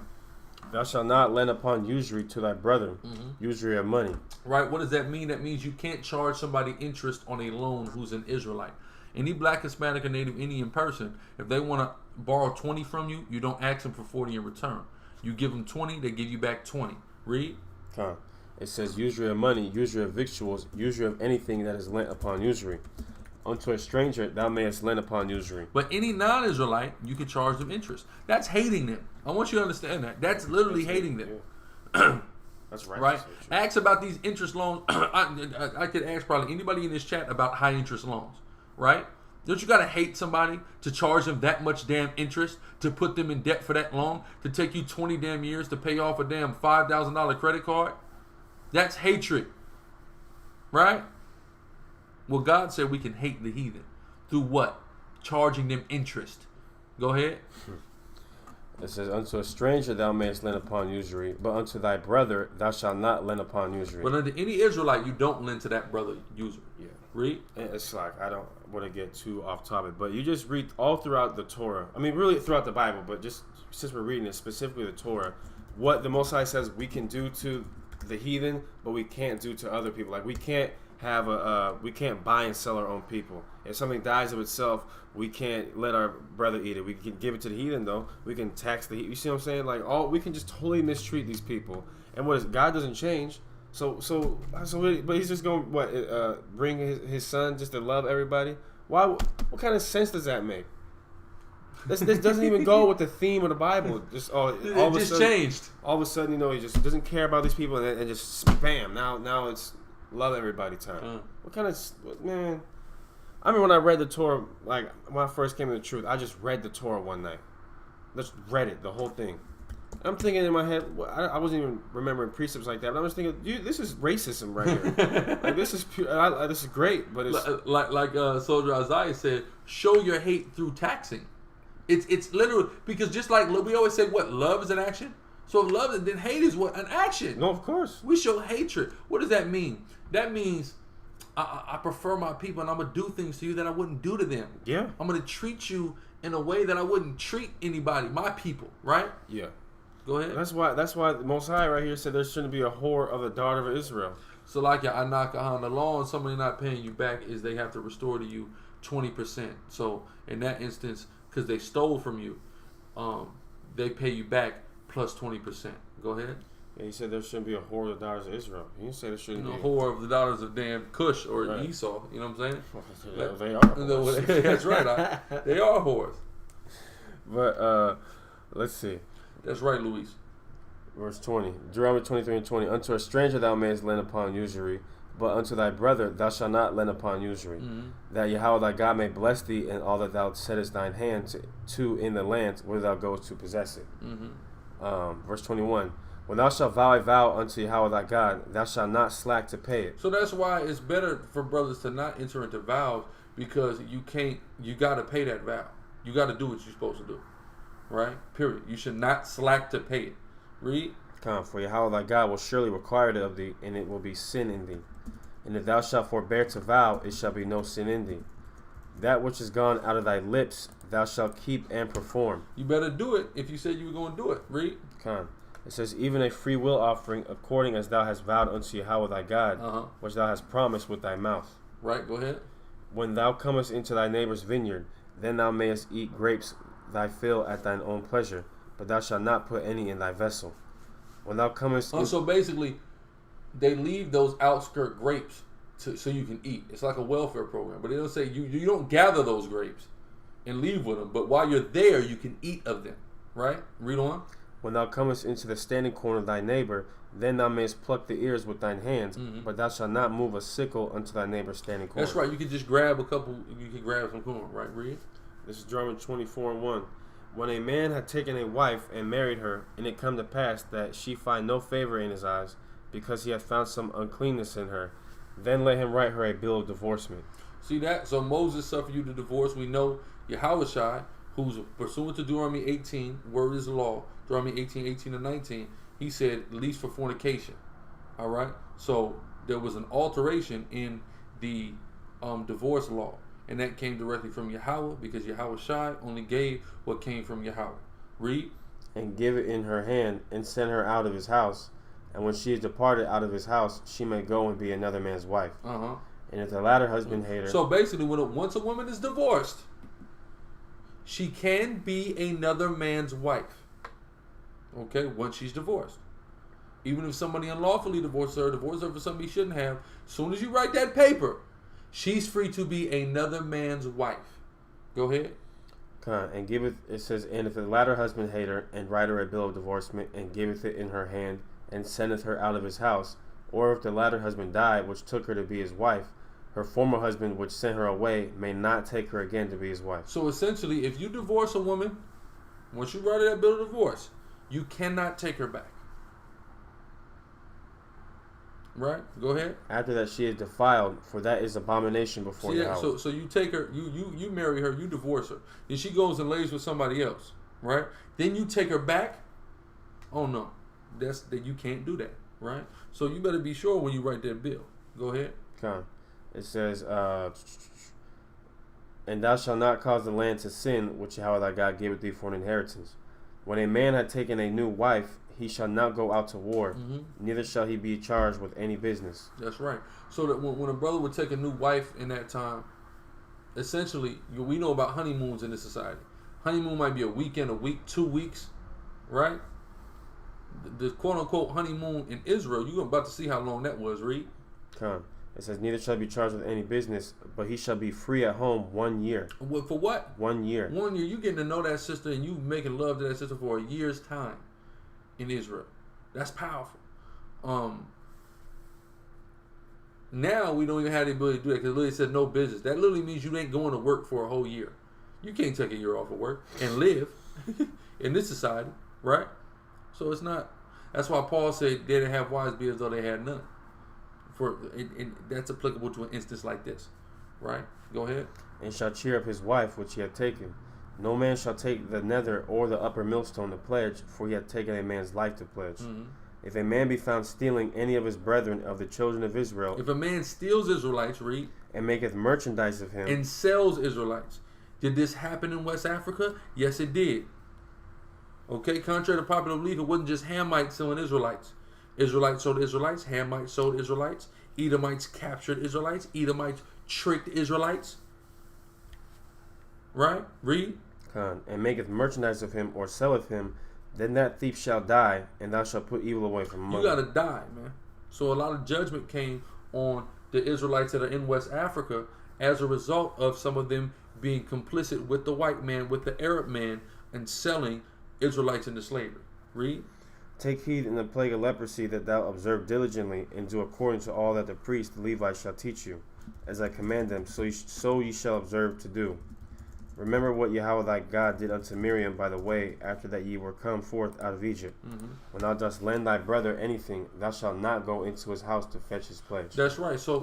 Speaker 2: Thou shalt not lend upon usury to thy brother, usury of money.
Speaker 1: Right. What does that mean? That means you can't charge somebody interest on a loan who's an Israelite. Any black, Hispanic, or Native Indian person, if they want to borrow 20 from you, you don't ask them for 40 in return. You give them 20, they give you back 20. Read.
Speaker 2: It says usury of money, usury of victuals, usury of anything that is lent upon usury. Unto a stranger thou mayest lend upon usury.
Speaker 1: But any non-Israelite, you can charge them interest. That's hating them. I want you to understand that. That's literally hating them.
Speaker 2: Yeah. That's right.
Speaker 1: Ask about these interest loans. I could ask probably anybody in this chat about high interest loans. Right? Don't you gotta hate somebody to charge them that much damn interest, to put them in debt for that long, to take you 20 damn years to pay off a damn $5,000 credit card? That's hatred. Right? Well, God said we can hate the heathen. Through what? Charging them interest. Go ahead.
Speaker 2: It says, unto a stranger thou mayest lend upon usury, but unto thy brother thou shalt not lend upon usury.
Speaker 1: But unto any Israelite, you don't lend to that brother usury.
Speaker 2: Yeah.
Speaker 1: Read.
Speaker 2: And it's like, I don't want to get too off topic, but you just read all throughout the Torah. I mean, really throughout the Bible, but just since we're reading it, specifically the Torah, what the Most High says we can do to the heathen, but we can't do to other people. Like, we can't have we can't buy and sell our own people. If something dies of itself, we can't let our brother eat it. We can give it to the heathen, though. We can tax the heathen. You see what I'm saying? Like, we can just totally mistreat these people. And God doesn't change. But he's just going to bring his son just to love everybody. Why? What kind of sense does that make? This doesn't even go with the theme of the Bible. Just all of a sudden,
Speaker 1: changed.
Speaker 2: All of a sudden, he just doesn't care about these people, and just bam. Now it's love everybody time. What kind of man? I mean, when I read the Torah, like when I first came to the truth, I just read the Torah one night. Just read it, the whole thing. I'm thinking in my head, I wasn't even remembering precepts like that, but I was thinking, dude, this is racism right here. Like, this is pure, this is great, but it's
Speaker 1: like Soldier Isaiah said, show your hate through taxing. It's literally, because just like we always say, what, love is an action. So if love is, then hate is what, an action.
Speaker 2: No, of course.
Speaker 1: We show hatred. What does that mean? That means I prefer my people, and I'm gonna do things to you that I wouldn't do to them.
Speaker 2: Yeah.
Speaker 1: I'm gonna treat you in a way that I wouldn't treat anybody, my people, right?
Speaker 2: Yeah.
Speaker 1: Go ahead.
Speaker 2: That's why the Most High right here said there shouldn't be a whore of the daughter of Israel.
Speaker 1: So like on the law, and somebody not paying you back is they have to restore to you 20%. So in that instance, because they stole from you, they pay you back plus 20%. Go ahead.
Speaker 2: Yeah, he said there shouldn't be a whore of the daughters of Israel. He didn't say there shouldn't be
Speaker 1: a whore of the daughters of damn Cush or Esau. You know what I'm saying?
Speaker 2: Yeah, they are whores.
Speaker 1: That's right. They are whores.
Speaker 2: But let's see.
Speaker 1: That's right, Luis.
Speaker 2: Verse 20. Deuteronomy 23 and 20. Unto a stranger thou mayest lend upon usury, but unto thy brother thou shalt not lend upon usury. That Yahweh thy God may bless thee in all that thou settest thine hand to in the land where thou goest to possess it. Verse 21. When thou shalt vow a vow unto Yahweh thy God, thou shalt not slack to pay it.
Speaker 1: So that's why it's better for brothers to not enter into vows, because you got to pay that vow. You got to do what you're supposed to do. Right? Period. You should not slack to pay it. Read.
Speaker 2: For Yahweh thy God will surely require it of thee, and it will be sin in thee. And if thou shalt forbear to vow, it shall be no sin in thee. That which is gone out of thy lips, thou shalt keep and perform.
Speaker 1: You better do it if you said you were going to do it. Read.
Speaker 2: It says, even a free will offering, according as thou hast vowed unto Yahweh thy God, which thou hast promised with thy mouth.
Speaker 1: Right, go ahead.
Speaker 2: When thou comest into thy neighbor's vineyard, then thou mayest eat grapes thy fill at thine own pleasure, but thou shalt not put any in thy vessel. When thou comest...
Speaker 1: So basically, they leave those outskirt grapes so you can eat. It's like a welfare program, but they don't say you don't gather those grapes and leave with them, but while you're there, you can eat of them. Right? Read on.
Speaker 2: When thou comest into the standing corn of thy neighbor, then thou mayest pluck the ears with thine hands, but thou shalt not move a sickle unto thy neighbor's standing corn.
Speaker 1: That's right. You can just grab some corn. Right? Read.
Speaker 2: This is Deuteronomy 24 and 1. When a man had taken a wife and married her, and it come to pass that she find no favor in his eyes, because he hath found some uncleanness in her, then let him write her a bill of divorcement.
Speaker 1: See that? So Moses suffered you to divorce. We know Yahushua, who's pursuant to Deuteronomy 18, word is the law, Deuteronomy 18 and 19, he said, at least for fornication. All right? So there was an alteration in the divorce law. And that came directly from Yahweh, because Yahushua only gave what came from Yahweh. Read.
Speaker 2: And give it in her hand, and send her out of his house. And when she is departed out of his house, she may go and be another man's wife. And if the latter husband hate her...
Speaker 1: So basically, once a woman is divorced, she can be another man's wife. Okay, once she's divorced. Even if somebody unlawfully divorced her for something he shouldn't have, as soon as you write that paper, she's free to be another man's wife. Go ahead.
Speaker 2: And giveth, it says, and if the latter husband hate her, and write her a bill of divorcement, and giveth it in her hand, and sendeth her out of his house, or if the latter husband die, which took her to be his wife, her former husband, which sent her away, may not take her again to be his wife.
Speaker 1: So essentially, if you divorce a woman, once you write her that bill of divorce, you cannot take her back. Right? Go ahead.
Speaker 2: After that she is defiled, for that is abomination before Yahweh.
Speaker 1: So you take her, you marry her, you divorce her. Then she goes and lays with somebody else. right? Then you take her back. Oh no, that you can't do that, right? So you better be sure when you write that bill. Go ahead.
Speaker 2: Okay. It says, and thou shalt not cause the land to sin, which Yahweh thy God giveth thee for an inheritance. When a man had taken a new wife, he shall not go out to war, neither shall he be charged with any business.
Speaker 1: That's right. So that when a brother would take a new wife in that time, essentially, we know about honeymoons in this society. Honeymoon might be a weekend, a week, 2 weeks, right? The quote-unquote honeymoon in Israel, you're about to see how long that was, read.
Speaker 2: Come. It says, neither shall be charged with any business, but he shall be free at home 1 year.
Speaker 1: For what?
Speaker 2: 1 year.
Speaker 1: 1 year. You getting to know that sister and you making love to that sister for a year's time in Israel. That's powerful. Now we don't even have the ability to do that because it literally says no business. That literally means you ain't going to work for a whole year. You can't take a year off of work and live in this society, right? So it's not. That's why Paul said they didn't have wives be as though they had none. That's applicable to an instance like this, right? Go ahead.
Speaker 2: And shall cheer up his wife which he hath taken. No man shall take the nether or the upper millstone to pledge, for he hath taken a man's life to pledge. If a man be found stealing any of his brethren of the children of Israel,
Speaker 1: if a man steals Israelites, read,
Speaker 2: and maketh merchandise of him,
Speaker 1: and sells Israelites. Did this happen in West Africa? Yes, it did. Okay, contrary to popular belief, it wasn't just Hamites selling Israelites. Israelites sold Israelites. Hamites sold Israelites. Edomites captured Israelites. Edomites tricked Israelites. Right? Read.
Speaker 2: And maketh merchandise of him or selleth him, then that thief shall die, and thou shalt put evil away from among
Speaker 1: you. You got to die, man. So a lot of judgment came on the Israelites that are in West Africa as a result of some of them being complicit with the white man, with the Arab man, and selling Israelites into slavery. Read.
Speaker 2: Take heed in the plague of leprosy that thou observe diligently, and do according to all that the priests, the Levites, shall teach you, as I command them, so ye shall observe to do. Remember what Yahweh thy God did unto Miriam by the way, after that ye were come forth out of Egypt. When thou dost lend thy brother anything, thou shalt not go into his house to fetch his pledge.
Speaker 1: That's right. So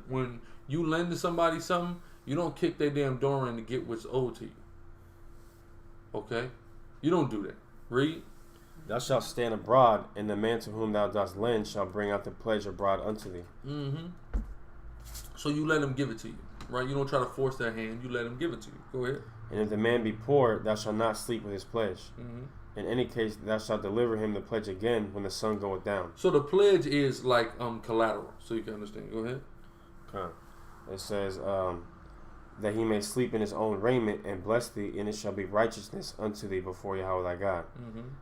Speaker 1: when you lend to somebody something, you don't kick their damn door in to get what's owed to you. Okay? You don't do that. Read.
Speaker 2: Thou shalt stand abroad, and the man to whom thou dost lend shall bring out the pledge abroad unto thee.
Speaker 1: So you let him give it to you, right? You don't try to force their hand. You let him give it to you. Go ahead.
Speaker 2: And if the man be poor, thou shalt not sleep with his pledge. In any case, thou shalt deliver him the pledge again when the sun goeth down.
Speaker 1: So the pledge is like collateral, so you can understand. Go ahead.
Speaker 2: Okay. It says that he may sleep in his own raiment and bless thee, and it shall be righteousness unto thee before Yahweh thy God.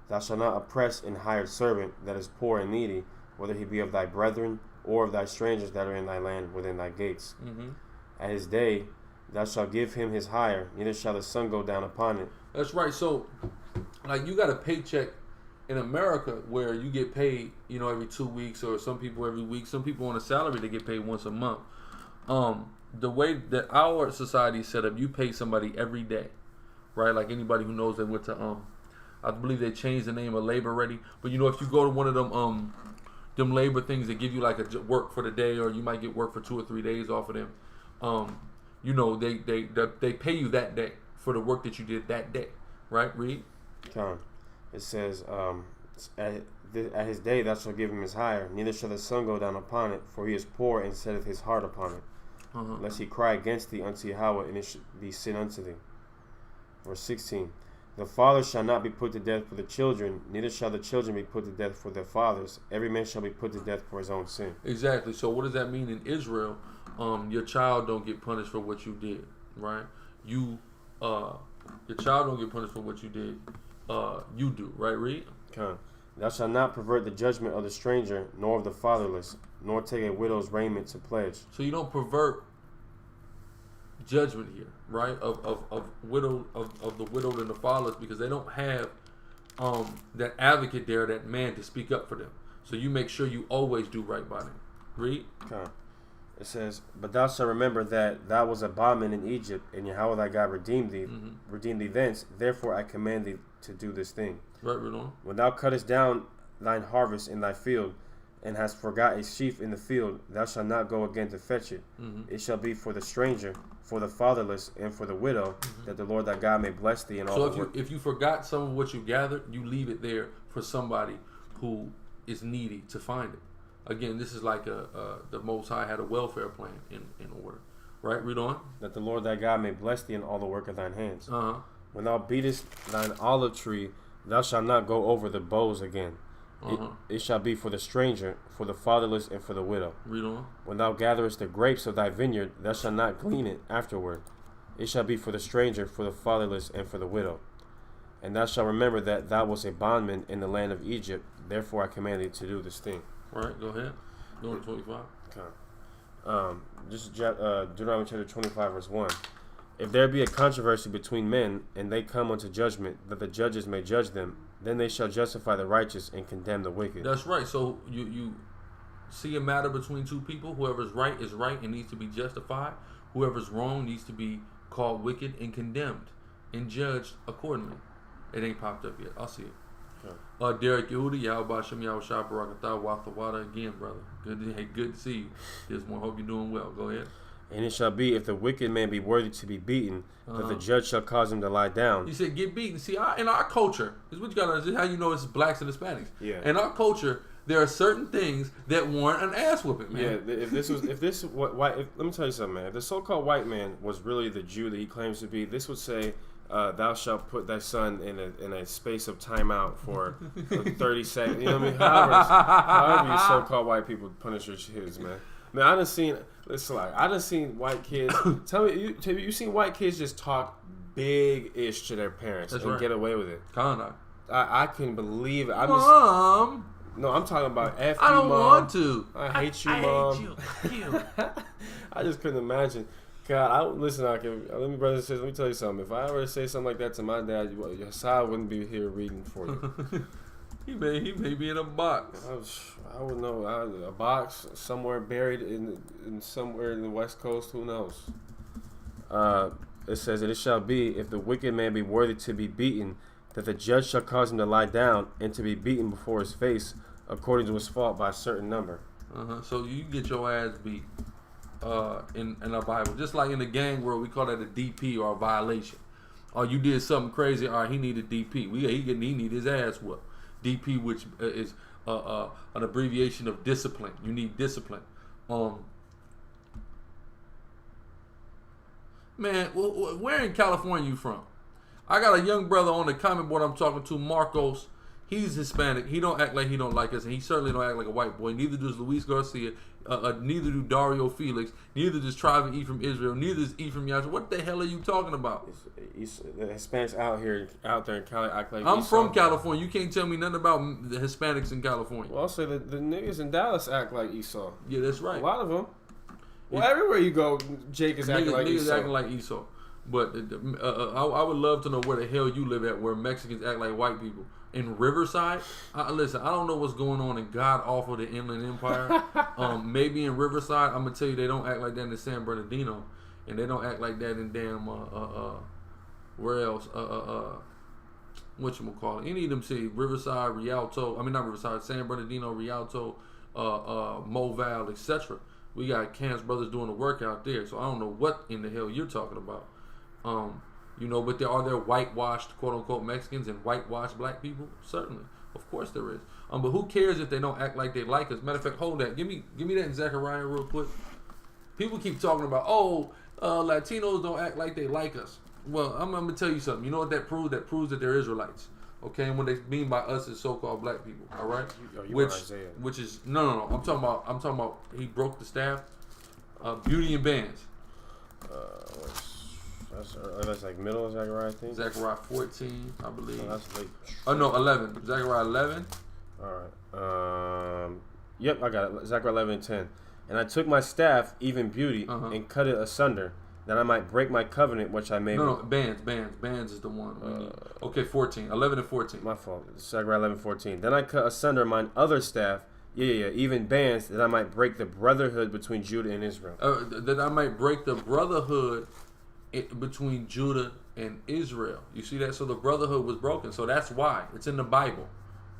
Speaker 2: Thou shalt not oppress an hired servant that is poor and needy, whether he be of thy brethren or of thy strangers that are in thy land within thy gates. At his day thou shalt give him his hire, neither shall the sun go down upon it. That's
Speaker 1: right. So, like, you got a paycheck in America where you get paid, you know, every 2 weeks, or some people every week. Some people on a salary, they get paid once a month. The way that our society is set up, you pay somebody every day, right? Like anybody who knows they went to I believe they changed the name of Labor Ready, but you know, if you go to one of them labor things that give you like a work for the day, or you might get work for 2 or 3 days off of them, you know, they pay you that day for the work that you did that day, right? Read.
Speaker 2: It says, at his day thou shalt give him his hire, neither shall the sun go down upon it, for he is poor and setteth his heart upon it. Lest he cry against thee unto Yahweh, and it should be sin unto thee. Verse 16. The father shall not be put to death for the children, neither shall the children be put to death for their fathers. Every man shall be put to death for his own sin.
Speaker 1: Exactly. So what does that mean in Israel? Your child don't get punished for what you did, right? Your child don't get punished for what you did. You do, right? Read.
Speaker 2: Thou shalt not pervert the judgment of the stranger, nor of the fatherless, nor take a widow's raiment to pledge.
Speaker 1: So you don't pervert judgment here, right? Of the widowed and the fatherless, because they don't have that advocate there, that man to speak up for them. So you make sure you always do right by them. Read.
Speaker 2: It says, but thou shalt remember that thou was a bondman in Egypt, and Yahweh thy God redeemed thee thence. Therefore I command thee to do this thing.
Speaker 1: Right, read on.
Speaker 2: When thou cuttest down thine harvest in thy field, and hast forgot a sheaf in the field, thou shalt not go again to fetch it. It shall be for the stranger, for the fatherless and for the widow, that the Lord thy God may bless thee in all the work.
Speaker 1: So if you forgot some of what you gathered, you leave it there for somebody who is needy to find it. Again, this is like the Most High had a welfare plan in order. Right? Read on.
Speaker 2: That the Lord thy God may bless thee in all the work of thine hands. When thou beatest thine olive tree, thou shalt not go over the boughs again. It shall be for the stranger, for the fatherless, and for the widow.
Speaker 1: Read on.
Speaker 2: When thou gatherest the grapes of thy vineyard, thou shalt not glean it afterward. It shall be for the stranger, for the fatherless, and for the widow. And thou shalt remember that thou wast a bondman in the land of Egypt. Therefore I command thee to do this thing.
Speaker 1: Right, go ahead. Go to 25.
Speaker 2: Okay. Deuteronomy chapter 25, verse 1. If there be a controversy between men, and they come unto judgment, that the judges may judge them, then they shall justify the righteous and condemn the wicked.
Speaker 1: That's right. So you see a matter between two people. Whoever's right is right and needs to be justified. Whoever's wrong needs to be called wicked and condemned and judged accordingly. It ain't popped up yet. I'll see it. Okay. Derek Yehuda, Yahweh Shem Yahweh Shah Barakatah, Watha Wada again, brother. Good to see you. This one, hope you're doing well. Go ahead.
Speaker 2: And it shall be, if the wicked man be worthy to be beaten, that the judge shall cause him to lie down.
Speaker 1: He said, get beaten. See, in our culture, this is what you got to understand, how you know it's blacks and Hispanics.
Speaker 2: Yeah.
Speaker 1: In our culture, there are certain things that warrant an ass whooping, man.
Speaker 2: Yeah, let me tell you something, man. If the so-called white man was really the Jew that he claims to be, this would say, thou shalt put thy son in a space of timeout for 30 seconds. You know what I mean? However you so-called white people punish your kids, man. Man, I done seen white kids. Tell me, you seen white kids just talk big-ish to their parents and get away with it.
Speaker 1: Kinda.
Speaker 2: I couldn't believe it.
Speaker 1: Mom.
Speaker 2: No, I'm talking about F you,
Speaker 1: I don't
Speaker 2: mom.
Speaker 1: want to.
Speaker 2: I hate you, Mom.
Speaker 1: I hate you.
Speaker 2: I just couldn't imagine. God, let me, brothers and sisters, let me tell you something. If I ever say something like that to my dad, Hassan wouldn't be here reading for you.
Speaker 1: He may be in a box.
Speaker 2: I would know. A box somewhere buried in somewhere in the West Coast. Who knows? It says that it shall be, if the wicked man be worthy to be beaten, that the judge shall cause him to lie down and to be beaten before his face, according to his fault by a certain number.
Speaker 1: So you get your ass beat in our Bible, just like in the gang world, we call that a DP or a violation. Or you did something crazy. All right, he needed DP. He need his ass whooped. DP, which is an abbreviation of discipline. You need discipline. Man, where in California you from? I got a young brother on the comment board I'm talking to, Marcos. He's Hispanic. He don't act like he don't like us, and he certainly don't act like a white boy. Neither does Luis Garcia. Neither do Dario Felix. Neither does Tribe Ephraim Israel. Neither is Ephraim Yasha. What the hell are you talking about?
Speaker 2: The Hispanics out there in Cali act like
Speaker 1: I'm from California. You can't tell me nothing about the Hispanics in California.
Speaker 2: Well, I'll say the niggas in Dallas act like Esau.
Speaker 1: Yeah, that's right.
Speaker 2: A lot of them. Well, everywhere you go, Jake is acting like Esau.
Speaker 1: Niggas acting like Esau. But I would love to know where the hell you live at, where Mexicans act like white people. In Riverside, listen, I don't know what's going on in God awful the Inland Empire. Maybe in Riverside, I'm gonna tell you they don't act like that in San Bernardino, and they don't act like that in damn where else? Whatchamacallit? Any of them cities, Riverside, Rialto. I mean not Riverside, San Bernardino, Rialto, Moval, etc. We got Cam's brothers doing the work out there, so I don't know what in the hell you're talking about. But are there whitewashed, quote unquote, Mexicans and whitewashed black people? Certainly. Of course there is. But who cares if they don't act like they like us? Matter of fact, hold that. Give me that in Zechariah real quick. People keep talking about, Latinos don't act like they like us. Well, I'm gonna tell you something. You know what that proves? That proves that they're Israelites. Okay, and what they mean by us is so-called black people. All right, which is no. I'm talking about he broke the staff. Beauty and bands.
Speaker 2: That's like middle of Zechariah, I think.
Speaker 1: Zechariah 14, I believe.
Speaker 2: Oh, that's late.
Speaker 1: Oh no, 11. Zechariah 11.
Speaker 2: All right. Yep, I got it. Zechariah 11:10. And I took my staff, even beauty, and cut it asunder, that I might break my covenant which I made.
Speaker 1: No, bands is the one we need. Okay, 14, 11 and 14.
Speaker 2: My fault. Zechariah 11:14. Then I cut asunder mine other staff. Even bands, that I might break the brotherhood between Judah and Israel.
Speaker 1: That I might break the brotherhood between Judah and Israel. You see that? So the brotherhood was broken. So that's why. It's in the Bible.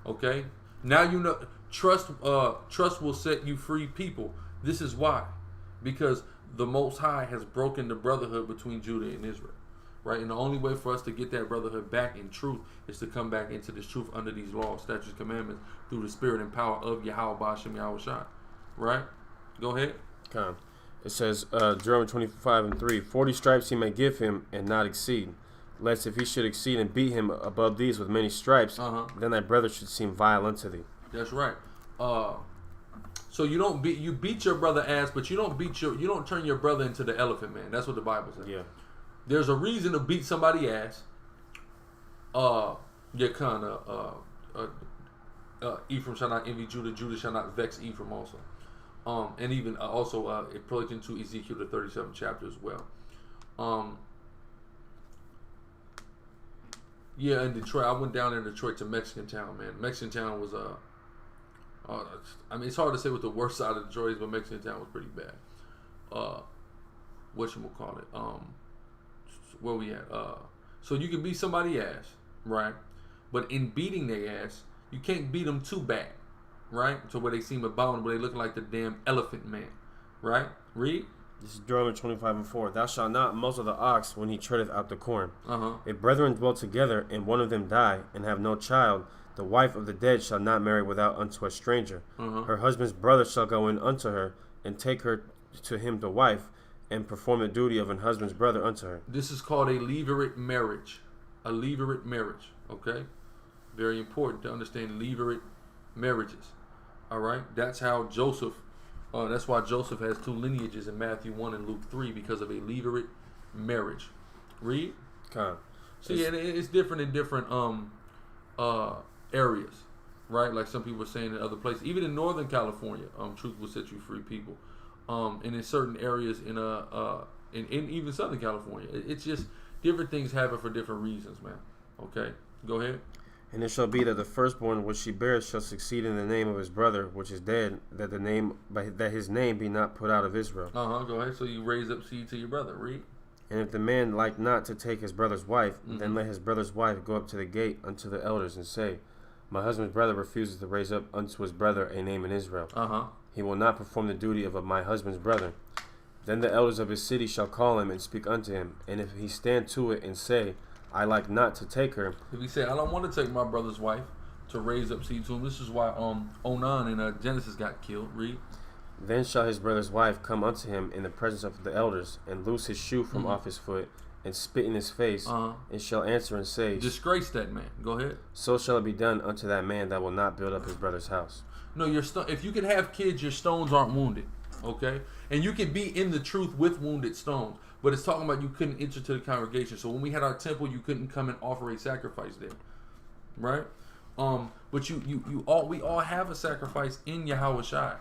Speaker 1: Okay? Now you know trust will set you free, people. This is why. Because the Most High has broken the brotherhood between Judah and Israel. Right? And the only way for us to get that brotherhood back in truth is to come back into this truth under these laws, statutes, commandments through the spirit and power of Yahweh Bashem Yahweh Shai. Right? Go ahead.
Speaker 2: Come. It says, Deuteronomy 25:3, 40 stripes he may give him and not exceed. Lest if he should exceed and beat him above these with many stripes, then thy brother should seem vile unto thee.
Speaker 1: That's right. So you beat your brother ass, but you don't turn your brother into the elephant man. That's what the Bible says.
Speaker 2: Yeah.
Speaker 1: There's a reason to beat somebody ass. Ephraim shall not envy Judah. Judah shall not vex Ephraim also. And even it plays into Ezekiel the 37th chapter as well. Yeah, in Detroit, I went down in Detroit to Mexican Town, man. Mexican Town was it's hard to say what the worst side of Detroit is, but Mexican Town was pretty bad. Whatchamacallit? Where we at? So you can beat somebody ass, right? But in beating their ass, you can't beat them too bad, right? So where they seem abominable, they look like the damn elephant man, right? Read.
Speaker 2: This is Deuteronomy 25:4. Thou shalt not muzzle the ox when he treadeth out the corn. If brethren dwell together, and one of them die, and have no child, the wife of the dead shall not marry without unto a stranger. Her husband's brother shall go in unto her, and take her to him to wife, and perform the duty of an husband's brother unto her.
Speaker 1: This is called a levirate marriage. A levirate marriage, okay? Very important to understand levirate marriages, all right? That's how Joseph, that's why Joseph has two lineages in Matthew 1 and Luke 3, because of a levirate marriage. Read. See, it's different in different areas, right? Like some people are saying in other places. Even in Northern California, truth will set you free, people. And in certain areas in even Southern California, it's just different things happen for different reasons, man. Okay, go ahead.
Speaker 2: And it shall be that the firstborn which she beareth shall succeed in the name of his brother which is dead, that his name be not put out of Israel.
Speaker 1: Go ahead. So you raise up seed to your brother. Read.
Speaker 2: And if the man like not to take his brother's wife, then let his brother's wife go up to the gate unto the elders and say, my husband's brother refuses to raise up unto his brother a name in Israel. He will not perform the duty of my husband's brother. Then the elders of his city shall call him and speak unto him. And if he stand to it and say, I like not to take her.
Speaker 1: If he say, I don't want to take my brother's wife to raise up seed to him. This is why Onan in Genesis got killed. Read.
Speaker 2: Then shall his brother's wife come unto him in the presence of the elders, and loose his shoe from off his foot, and spit in his face, and shall answer and say,
Speaker 1: disgrace that man. Go ahead.
Speaker 2: So shall it be done unto that man that will not build up his brother's house.
Speaker 1: No, if you can have kids, your stones aren't wounded. Okay? And you can be in the truth with wounded stones. But it's talking about you couldn't enter to the congregation. So when we had our temple, you couldn't come and offer a sacrifice there. Right? But we all have a sacrifice in Yahweh Shai.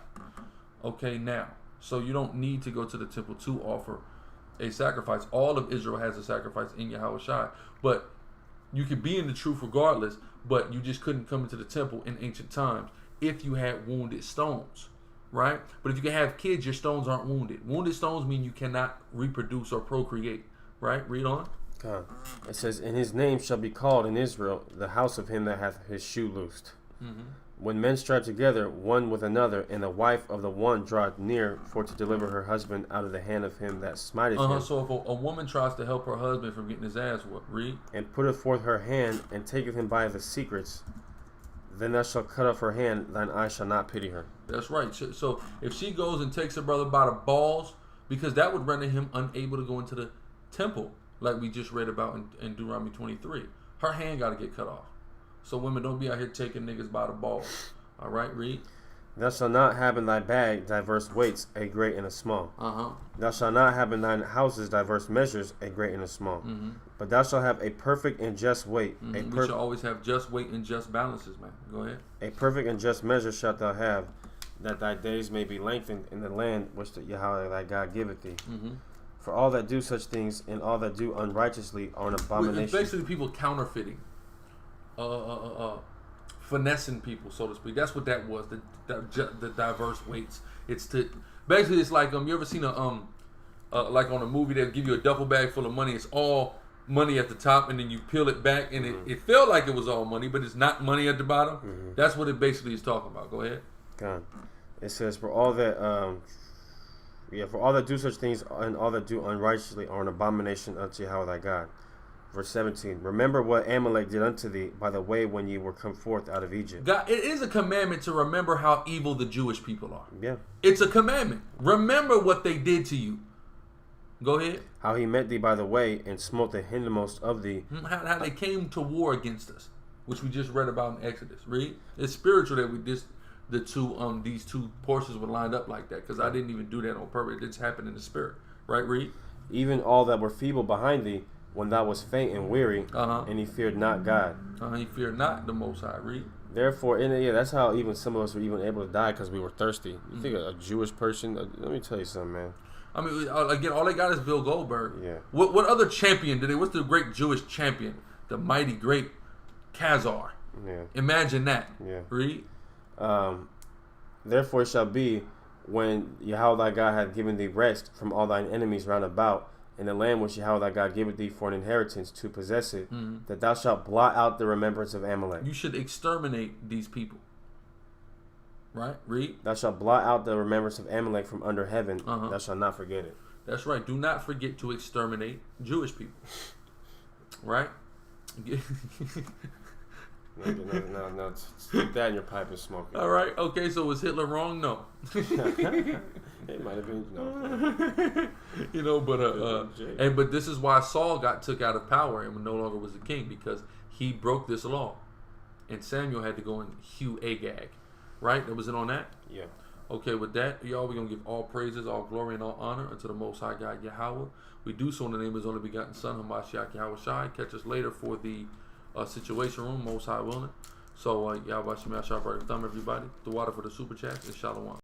Speaker 1: Okay, now. So you don't need to go to the temple to offer a sacrifice. All of Israel has a sacrifice in Yahweh Shai. But you could be in the truth regardless, but you just couldn't come into the temple in ancient times if you had wounded stones. Right? But if you can have kids, your stones aren't wounded. Wounded stones mean you cannot reproduce or procreate. Right? Read on.
Speaker 2: It says, and his name shall be called in Israel the house of him that hath his shoe loosed. When men strive together one with another, and the wife of the one draweth near for to deliver her husband out of the hand of him that smiteth him.
Speaker 1: So if a woman tries to help her husband from getting his ass whooped, read.
Speaker 2: And putteth forth her hand, and taketh him by the secrets, then thou shalt cut off her hand, thine eye shall not pity her.
Speaker 1: That's right. So if she goes and takes her brother by the balls, because that would render him unable to go into the temple, like we just read about in Deuteronomy 23. Her hand got to get cut off. So women, don't be out here taking niggas by the balls. All right, read.
Speaker 2: Thou shalt not have in thy bag diverse weights, a great and a small. Thou shalt not have in thine houses diverse measures, a great and a small. But thou shalt have a perfect and just weight.
Speaker 1: We shall always have just weight and just balances, man. Go ahead.
Speaker 2: A perfect and just measure shalt thou have, that thy days may be lengthened in the land which the Yahweh thy God giveth thee. For all that do such things and all that do unrighteously are an abomination.
Speaker 1: It's basically people counterfeiting, finessing people, so to speak. That's what that was. The diverse weights. It's like you ever seen like on a movie they'll give you a duffel bag full of money. It's all money at the top, and then you peel it back, and it felt like it was all money, but it's not money at the bottom. That's what it basically is talking about. Go ahead.
Speaker 2: God. It says, for all that Yeah, for all that do such things and all that do unrighteously are an abomination unto Yahweh thy God. Verse 17. Remember what Amalek did unto thee by the way when ye were come forth out of Egypt.
Speaker 1: God, it is a commandment to remember how evil the Jewish people are.
Speaker 2: Yeah.
Speaker 1: It's a commandment. Remember what they did to you. Go ahead.
Speaker 2: How he met thee by the way and smote the hindermost of thee.
Speaker 1: How they came to war against us, which we just read about in Exodus. Read. It's spiritual that we just these two portions were lined up like that, because I didn't even do that on purpose. It just happened in the spirit. Right, read.
Speaker 2: Even all that were feeble behind thee, when thou was faint and weary, and he feared not God.
Speaker 1: He feared not the Most High. Read.
Speaker 2: Therefore, that's how even some of us were even able to die, because we were thirsty. You think a Jewish person? Let me tell you something, man.
Speaker 1: I mean, again, all they got is Bill Goldberg.
Speaker 2: Yeah.
Speaker 1: What other champion did they? What's the great Jewish champion? The mighty great Khazar.
Speaker 2: Yeah.
Speaker 1: Imagine that.
Speaker 2: Yeah.
Speaker 1: Read.
Speaker 2: Therefore it shall be, when Yahweh thy God hath given thee rest from all thine enemies round about, in the land which Yahweh thy God giveth thee for an inheritance to possess it, that thou shalt blot out the remembrance of Amalek.
Speaker 1: You should exterminate these people. Right? Read.
Speaker 2: Thou shalt blot out the remembrance of Amalek from under heaven. Thou shalt not forget it.
Speaker 1: That's right. Do not forget to exterminate Jewish people. Right?
Speaker 2: No. Stick that in your pipe and smoke it.
Speaker 1: All right. Okay. So was Hitler wrong? No.
Speaker 2: It might have been. No.
Speaker 1: But this is why Saul got took out of power and no longer was the king, because he broke this law, and Samuel had to go and hew Agag. Right? That was it on that?
Speaker 2: Yeah.
Speaker 1: Okay, with that, y'all, we're going to give all praises, all glory, and all honor unto the Most High God, Yahweh. We do so in the name of His only begotten Son, Hamashiach Yahweh Shai. Catch us later for the Situation Room, Most High willing. So, Yahweh Shem Yahshua, thumb everybody. The water for the super chat, and Shalom.